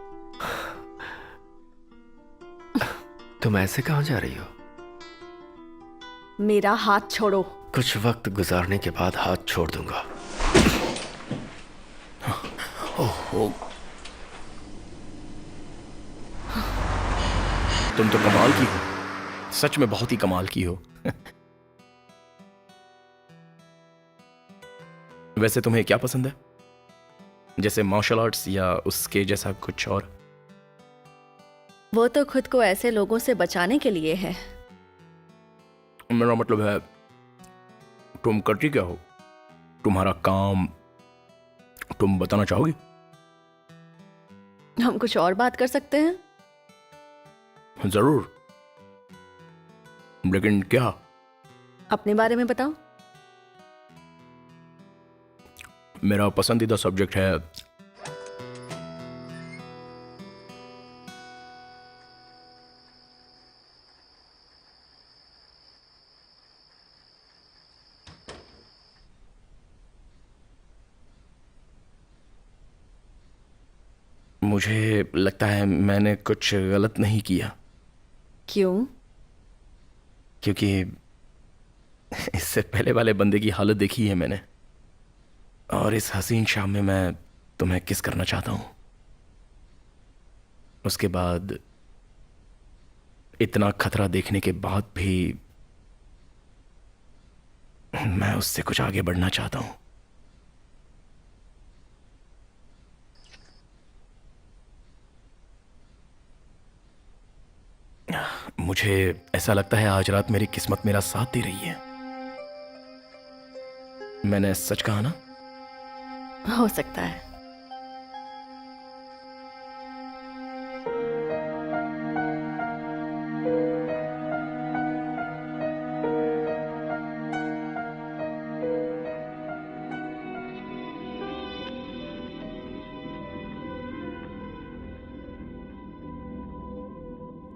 तुम ऐसे कहां जा रही हो? मेरा हाथ छोड़ो। कुछ वक्त गुजारने के बाद हाथ छोड़ दूंगा। ओहो, तुम तो कमाल की हो। सच में बहुत ही कमाल की हो। वैसे तुम्हें क्या पसंद है? जैसे मार्शल आर्ट्स या उसके जैसा कुछ और? वो तो खुद को ऐसे लोगों से बचाने के लिए है। मेरा मतलब है, तुम करती क्या हो? तुम्हारा काम तुम बताना चाहोगी? हम कुछ और बात कर सकते हैं? जरूर, लेकिन क्या? अपने बारे में बताओ। मेरा पसंदीदा सब्जेक्ट है मुझे लगता है मैंने कुछ गलत नहीं किया, क्यों? क्योंकि इससे पहले वाले बंदे की हालत देखी है मैंने, और इस हसीन शाम में मैं तुम्हें किस करना चाहता हूं। उसके बाद इतना खतरा देखने के बाद भी मैं उससे कुछ आगे बढ़ना चाहता हूं। मुझे ऐसा लगता है आज रात मेरी किस्मत मेरा साथ दे रही है। मैंने सच कहा ना? हो सकता है।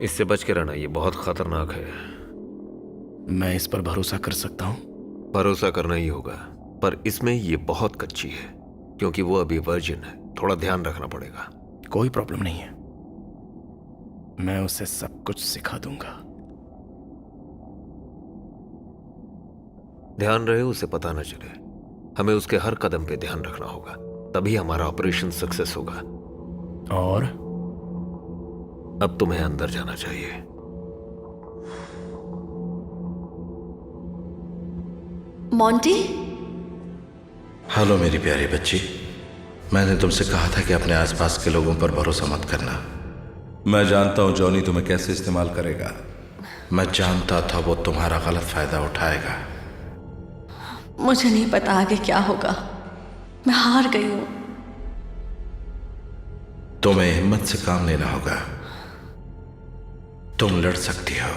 इससे बच के रहना, ये बहुत खतरनाक है। मैं इस पर भरोसा कर सकता हूं? भरोसा करना ही होगा, पर इसमें ये बहुत कच्ची है क्योंकि वो अभी वर्जिन है। थोड़ा ध्यान रखना पड़ेगा। कोई प्रॉब्लम नहीं है, मैं उसे सब कुछ सिखा दूंगा। ध्यान रहे उसे पता न चले। हमें उसके हर कदम पे ध्यान रखना होगा, तभी हमारा ऑपरेशन सक्सेस होगा। और अब तुम्हें अंदर जाना चाहिए। मोंटी? हेलो मेरी प्यारी बच्ची, मैंने तुमसे कहा था कि अपने आसपास के लोगों पर भरोसा मत करना। मैं जानता हूं जॉनी तुम्हें कैसे इस्तेमाल करेगा। मैं जानता था वो तुम्हारा गलत फायदा उठाएगा। मुझे नहीं पता आगे क्या होगा। मैं हार गई हूं। तुम्हें हिम्मत से काम लेना होगा। तुम लड़ सकती हो।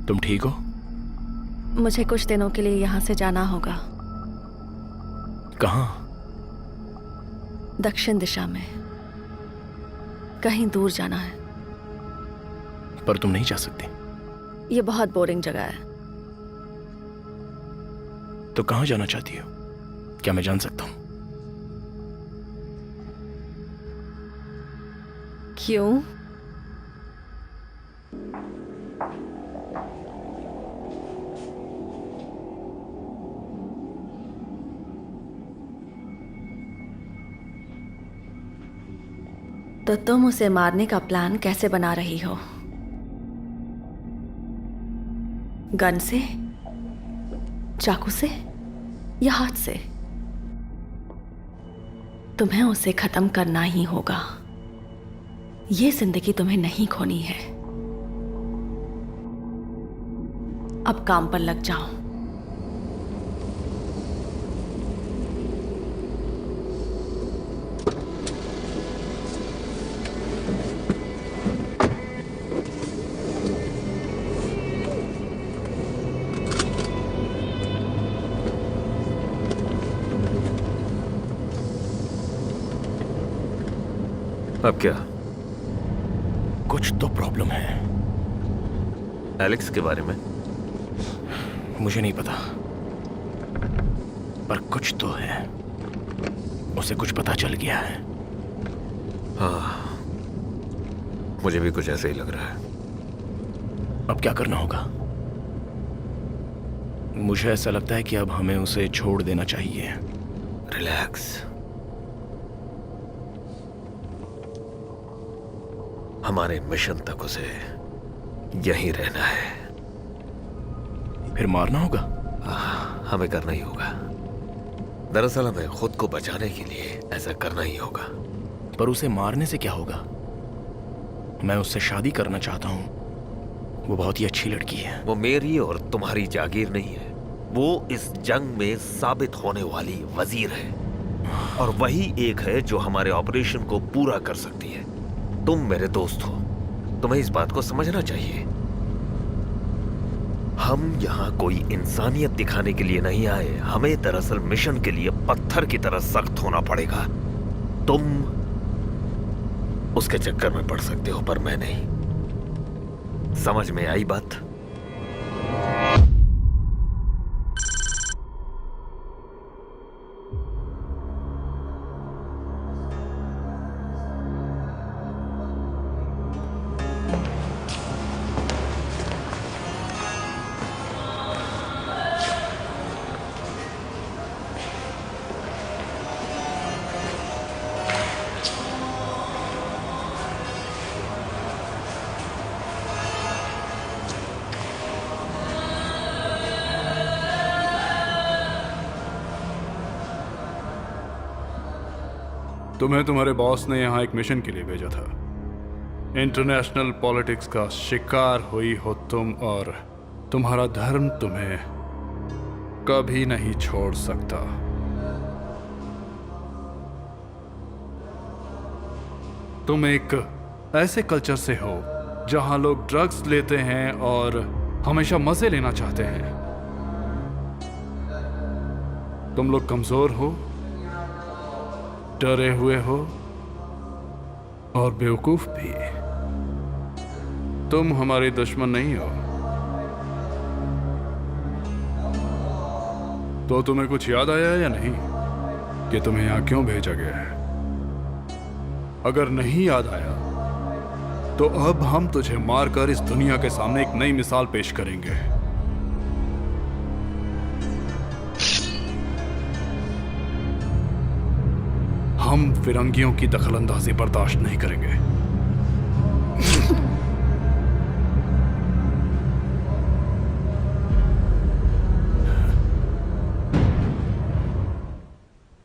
तुम ठीक हो? मुझे कुछ दिनों के लिए यहाँ से जाना होगा। कहाँ? दक्षिण दिशा में, कहीं दूर जाना है। पर तुम नहीं जा सकती। ये बहुत बोरिंग जगह है। तो कहाँ जाना चाहती हो? क्या मैं जान सकता हूँ? क्यों? तो तुम उसे मारने का प्लान कैसे बना रही हो? गन से, चाकू से या हाथ से? तुम्हें उसे खत्म करना ही होगा। ये जिंदगी तुम्हें नहीं खोनी है। अब काम पर लग जाओ। अब क्या? कुछ तो प्रॉब्लम है। एलेक्स के बारे में? मुझे नहीं पता, पर कुछ तो है। उसे कुछ पता चल गया है। हाँ, मुझे भी कुछ ऐसे ही लग रहा है। अब क्या करना होगा? मुझे ऐसा लगता है कि अब हमें उसे छोड़ देना चाहिए। रिलैक्स। हमारे मिशन तक उसे यहीं रहना है। फिर मारना होगा? हमें करना ही होगा। दरअसल हमें खुद को बचाने के लिए ऐसा करना ही होगा। पर उसे मारने से क्या होगा? मैं उससे शादी करना चाहता हूँ। वो बहुत ही अच्छी लड़की है। वो मेरी और तुम्हारी जागीर नहीं है। वो इस जंग में साबित होने वाली वजीर है, और वही एक है जो हमारे ऑपरेशन को पूरा कर सकती है। तुम मेरे दोस्त हो, तुम्हें इस बात को समझना चाहिए। हम यहाँ कोई इंसानियत दिखाने के लिए नहीं आए। हमें दरअसल मिशन के लिए पत्थर की तरह सख्त होना पड़ेगा। तुम उसके चक्कर में पड़ सकते हो, पर मैं नहीं। समझ में आई बात? तुम्हें तुम्हारे बॉस ने यहाँ एक मिशन के लिए भेजा था। इंटरनेशनल पॉलिटिक्स का शिकार हुई हो तुम, और तुम्हारा धर्म तुम्हें कभी नहीं छोड़ सकता। तुम एक ऐसे कल्चर से हो जहां लोग ड्रग्स लेते हैं और हमेशा मजे लेना चाहते हैं। तुम लोग कमजोर हो, डरे हुए हो और बेवकूफ भी। तुम हमारे दुश्मन नहीं हो। तो तुम्हें कुछ याद आया या नहीं कि तुम्हें यहां क्यों भेजा गया है? अगर नहीं याद आया तो अब हम तुझे मारकर इस दुनिया के सामने एक नई मिसाल पेश करेंगे। हम फिरंगियों की दखलंदाजी बर्दाश्त नहीं करेंगे।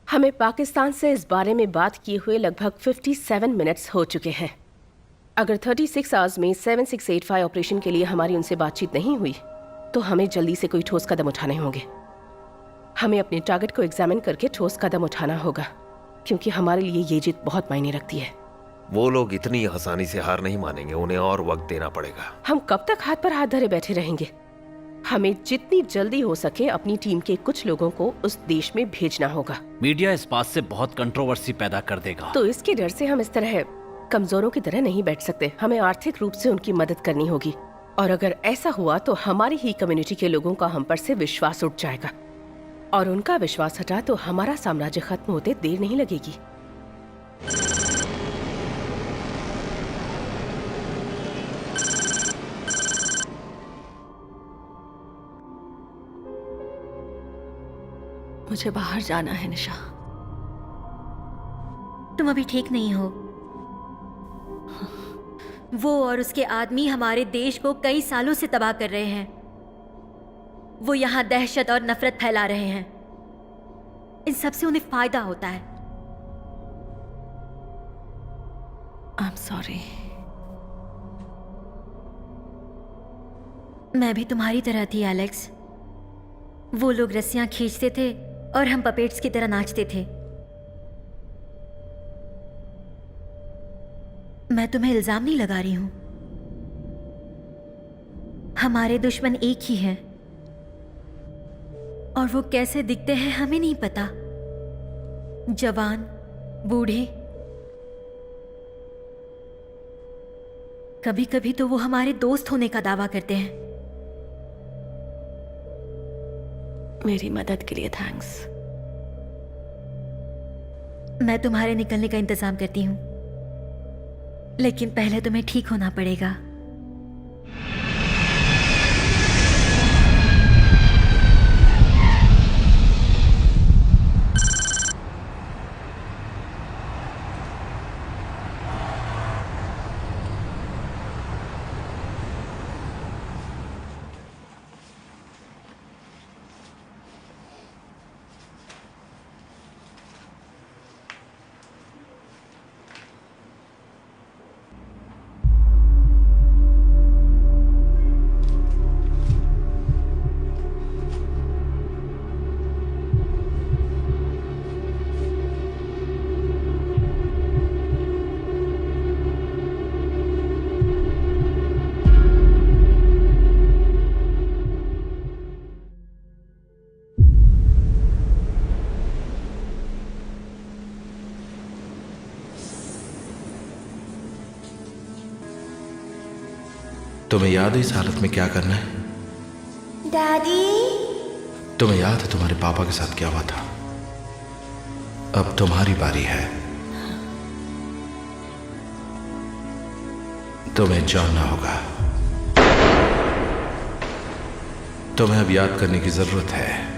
हमें पाकिस्तान से इस बारे में बात किए हुए लगभग 57 मिनट्स हो चुके हैं। अगर 36 आवर्स में 7685 ऑपरेशन के लिए हमारी उनसे बातचीत नहीं हुई तो हमें जल्दी से कोई ठोस कदम उठाने होंगे। हमें अपने टारगेट को एग्जामिन करके ठोस कदम उठाना होगा, क्योंकि हमारे लिए ये जीत बहुत मायने रखती है। वो लोग इतनी आसानी से हार नहीं मानेंगे, उन्हें और वक्त देना पड़ेगा। हम कब तक हाथ पर हाथ धरे बैठे रहेंगे? हमें जितनी जल्दी हो सके अपनी टीम के कुछ लोगों को उस देश में भेजना होगा। मीडिया इस बात से बहुत कंट्रोवर्सी पैदा कर देगा। तो इसके डर से हम इस तरह कमजोरों की तरह नहीं बैठ सकते। हमें आर्थिक रूप से उनकी मदद करनी होगी, और अगर ऐसा हुआ तो हमारी ही कम्युनिटी के लोगों का हम पर से विश्वास उठ जाएगा, और उनका विश्वास हटा तो हमारा साम्राज्य खत्म होते देर नहीं लगेगी। मुझे बाहर जाना है निशा। तुम अभी ठीक नहीं हो। वो और उसके आदमी हमारे देश को कई सालों से तबाह कर रहे हैं। वो यहाँ दहशत और नफरत फैला रहे हैं। इन सब से उन्हें फायदा होता है। I am sorry. मैं भी तुम्हारी तरह थी एलेक्स। वो लोग रस्सियां खींचते थे और हम पपेट्स की तरह नाचते थे। मैं तुम्हें इल्जाम नहीं लगा रही हूं। हमारे दुश्मन एक ही हैं, और वो कैसे दिखते हैं हमें नहीं पता। जवान, बूढ़े, कभी कभी तो वो हमारे दोस्त होने का दावा करते हैं। मेरी मदद के लिए थैंक्स। मैं तुम्हारे निकलने का इंतजाम करती हूँ। लेकिन पहले तुम्हें ठीक होना पड़ेगा। तुम्हें याद है इस हालत में क्या करना है? डैडी, तुम्हें याद है तुम्हारे पापा के साथ क्या हुआ था? अब तुम्हारी बारी है। तुम्हें जानना होगा। तुम्हें अब याद करने की जरूरत है।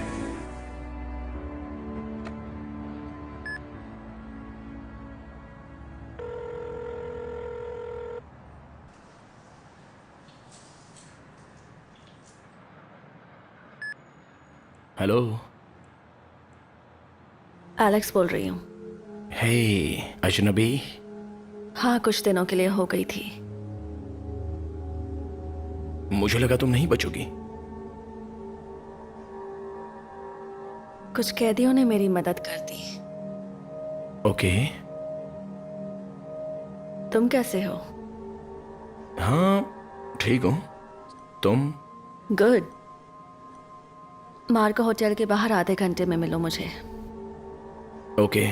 हेलो, एलेक्स बोल रही हूँ। हे अजनबी। हाँ, कुछ दिनों के लिए हो गई थी। मुझे लगा तुम नहीं बचोगी। कुछ कैदियों ने मेरी मदद कर दी। ओके। तुम कैसे हो? हाँ, ठीक हूँ। तुम? गुड। मार्को होटल के बाहर आधे घंटे में मिलो मुझे। ओके,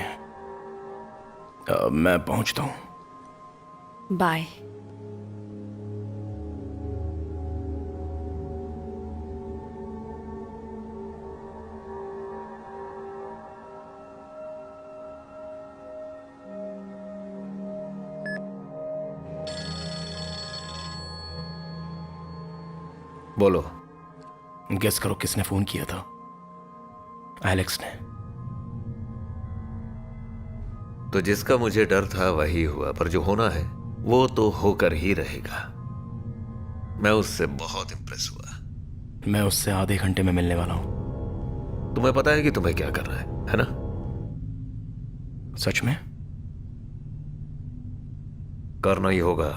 मैं पहुंचता हूं। बाय। बोलो। गेस करो किसने फोन किया था? एलेक्स ने। तो जिसका मुझे डर था वही हुआ, पर जो होना है वो तो होकर ही रहेगा। मैं उससे बहुत इंप्रेस हुआ। मैं उससे आधे घंटे में मिलने वाला हूं। तुम्हें पता है कि तुम्हें क्या करना है ना? सच में? करना ही होगा।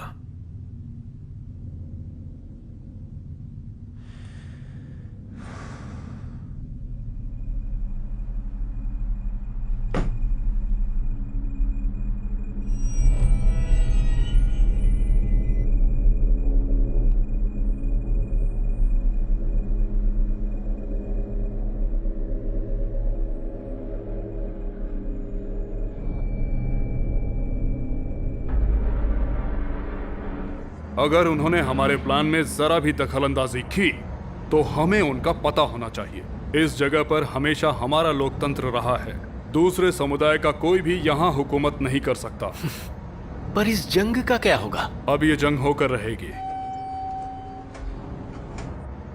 अगर उन्होंने हमारे प्लान में जरा भी दखलंदाजी की तो हमें उनका पता होना चाहिए। इस जगह पर हमेशा हमारा लोकतंत्र रहा है। दूसरे समुदाय का कोई भी यहाँ हुकूमत नहीं कर सकता। पर इस जंग का क्या होगा? अब ये जंग होकर रहेगी।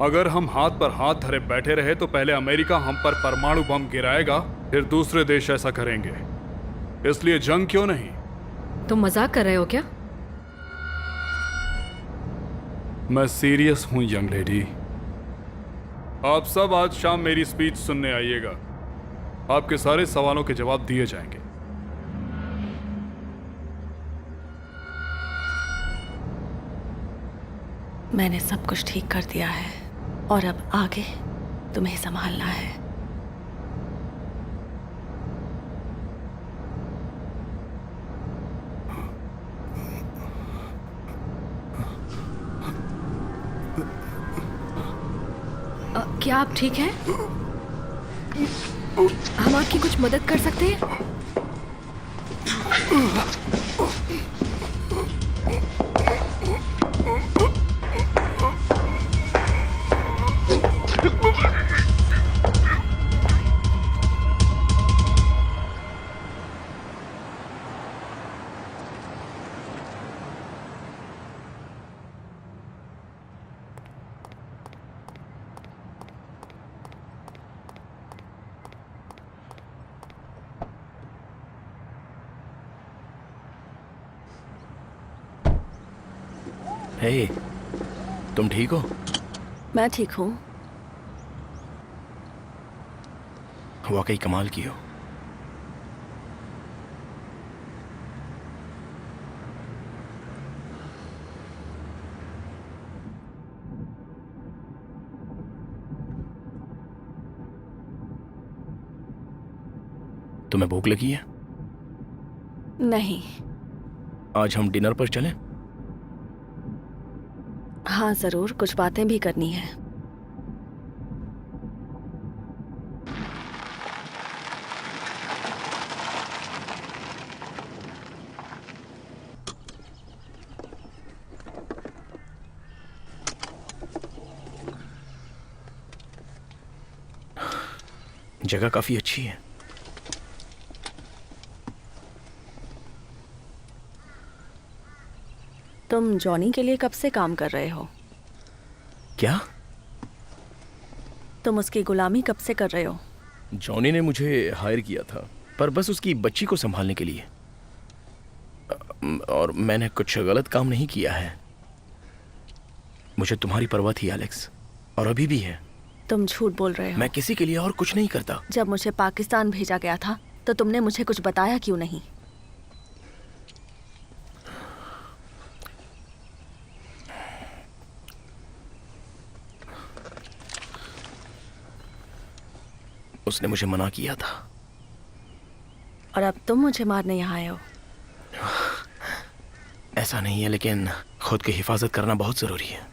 अगर हम हाथ पर हाथ धरे बैठे रहे तो पहले अमेरिका हम पर परमाणु बम गिराएगा, फिर दूसरे देश ऐसा करेंगे। इसलिए जंग क्यों नहीं? तुम मजाक कर रहे हो क्या? मैं सीरियस हूं यंग लेडी। आप सब आज शाम मेरी स्पीच सुनने आइएगा। आपके सारे सवालों के जवाब दिए जाएंगे। मैंने सब कुछ ठीक कर दिया है और अब आगे तुम्हें संभालना है। क्या आप ठीक हैं? हम आपकी कुछ मदद कर सकते हैं? हे, तुम ठीक हो? मैं ठीक हूँ। वाकई कमाल की हो। तुम्हें भूख लगी है? नहीं। आज हम डिनर पर चलें? हाँ जरूर, कुछ बातें भी करनी है। जगह काफी अच्छी है। तुम जॉनी के लिए कब से काम कर रहे हो? क्या? तुम उसकी गुलामी कब से कर रहे हो? जॉनी ने मुझे हायर किया था, पर बस उसकी बच्ची को संभालने के लिए। और मैंने कुछ गलत काम नहीं किया है। मुझे तुम्हारी परवाह थी एलेक्स, और अभी भी है। तुम झूठ बोल रहे हो। मैं किसी के लिए और कुछ नहीं करता। जब मुझे पाकिस्तान भेजा गया था तो तुमने मुझे कुछ बताया क्यों नहीं? उसने मुझे मना किया था। और अब तुम मुझे मारने यहाँ आए हो? ऐसा नहीं है, लेकिन खुद की हिफाजत करना बहुत जरूरी है।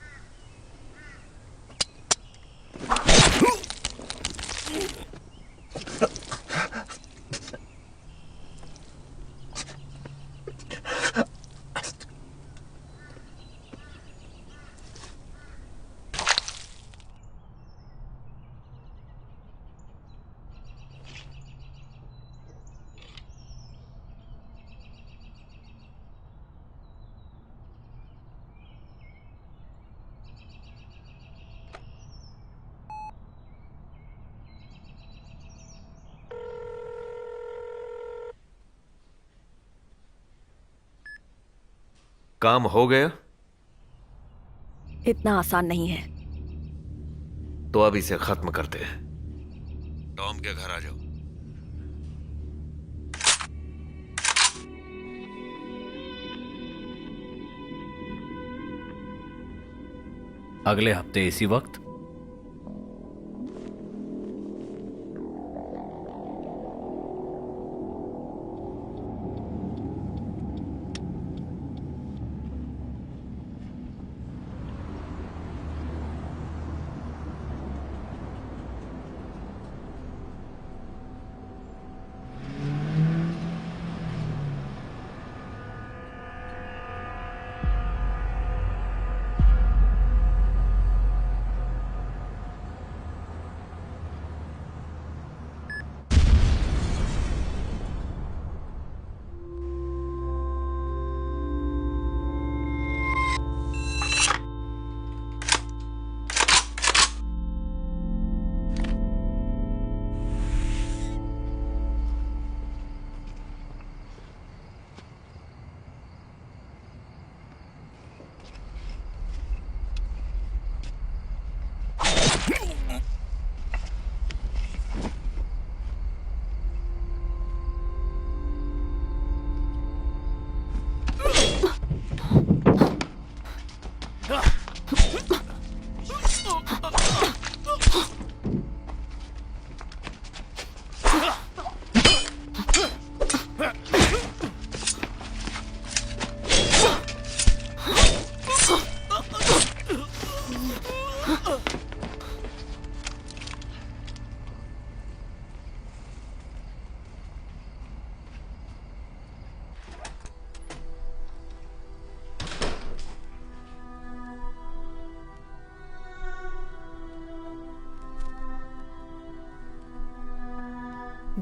काम हो गया? इतना आसान नहीं है। तो अब इसे खत्म करते हैं। टॉम के घर आ जाओ। अगले हफ्ते इसी वक्त?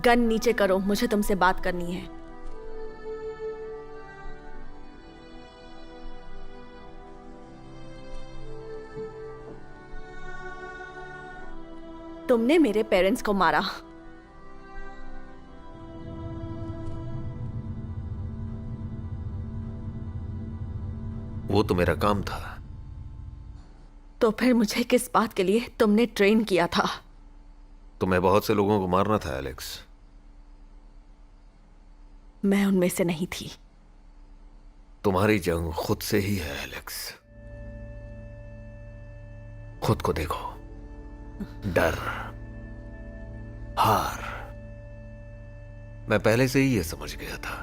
गन नीचे करो, मुझे तुमसे बात करनी है। तुमने मेरे पेरेंट्स को मारा। वो तो मेरा काम था। तो फिर मुझे किस बात के लिए तुमने ट्रेन किया था? तुम्हें बहुत से लोगों को मारना था एलेक्स। मैं उनमें से नहीं थी। तुम्हारी जंग खुद से ही है एलेक्स। खुद को देखो, डर, हार। मैं पहले से ही ये समझ गया था।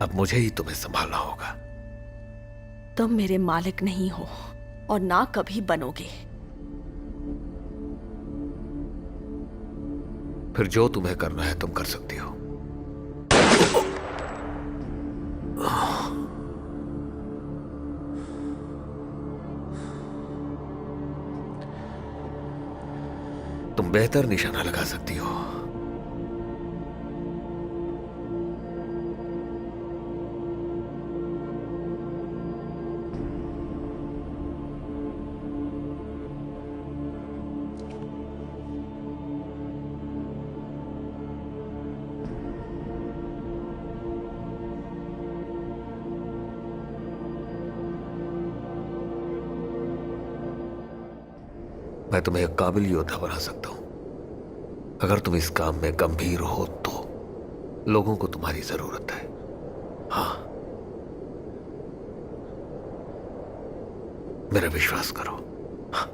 अब मुझे ही तुम्हें संभालना होगा। तुम मेरे मालिक नहीं हो और ना कभी बनोगे। फिर जो तुम्हें करना है तुम कर सकती हो। तुम बेहतर निशाना लगा सकती हो। मैं तुम्हें एक काबिल योद्धा बना सकता हूं। अगर तुम इस काम में गंभीर हो तो लोगों को तुम्हारी जरूरत है। हाँ, मेरा विश्वास करो। हाँ।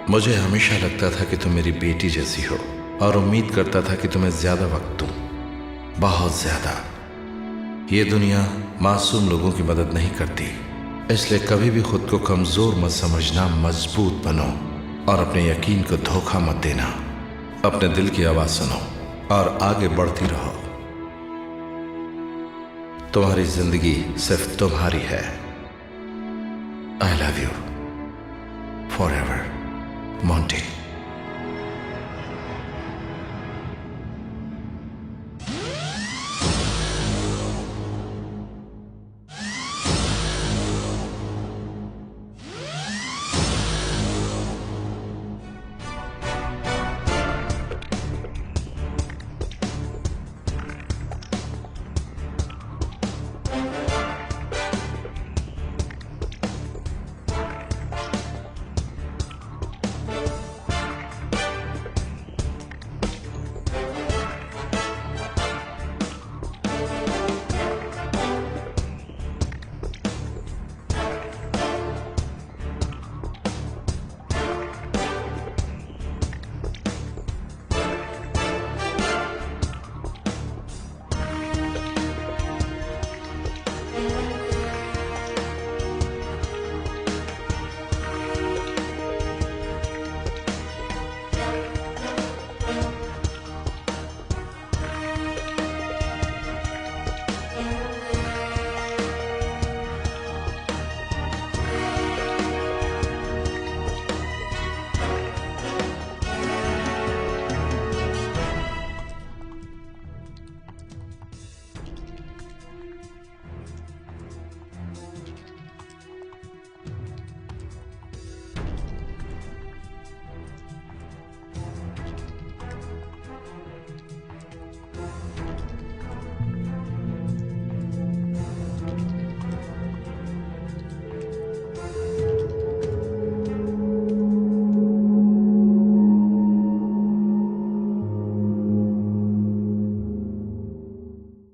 मुझे हमेशा लगता था कि तुम मेरी बेटी जैसी हो और उम्मीद करता था कि तुम्हें ज्यादा वक्त दूं, बहुत ज्यादा। ये दुनिया मासूम लोगों की मदद नहीं करती, इसलिए कभी भी खुद को कमजोर मत समझना, मजबूत बनो और अपने यकीन को धोखा मत देना। अपने दिल की आवाज सुनो और आगे बढ़ती रहो। तुम्हारी जिंदगी सिर्फ तुम्हारी है। I love you forever, Monty।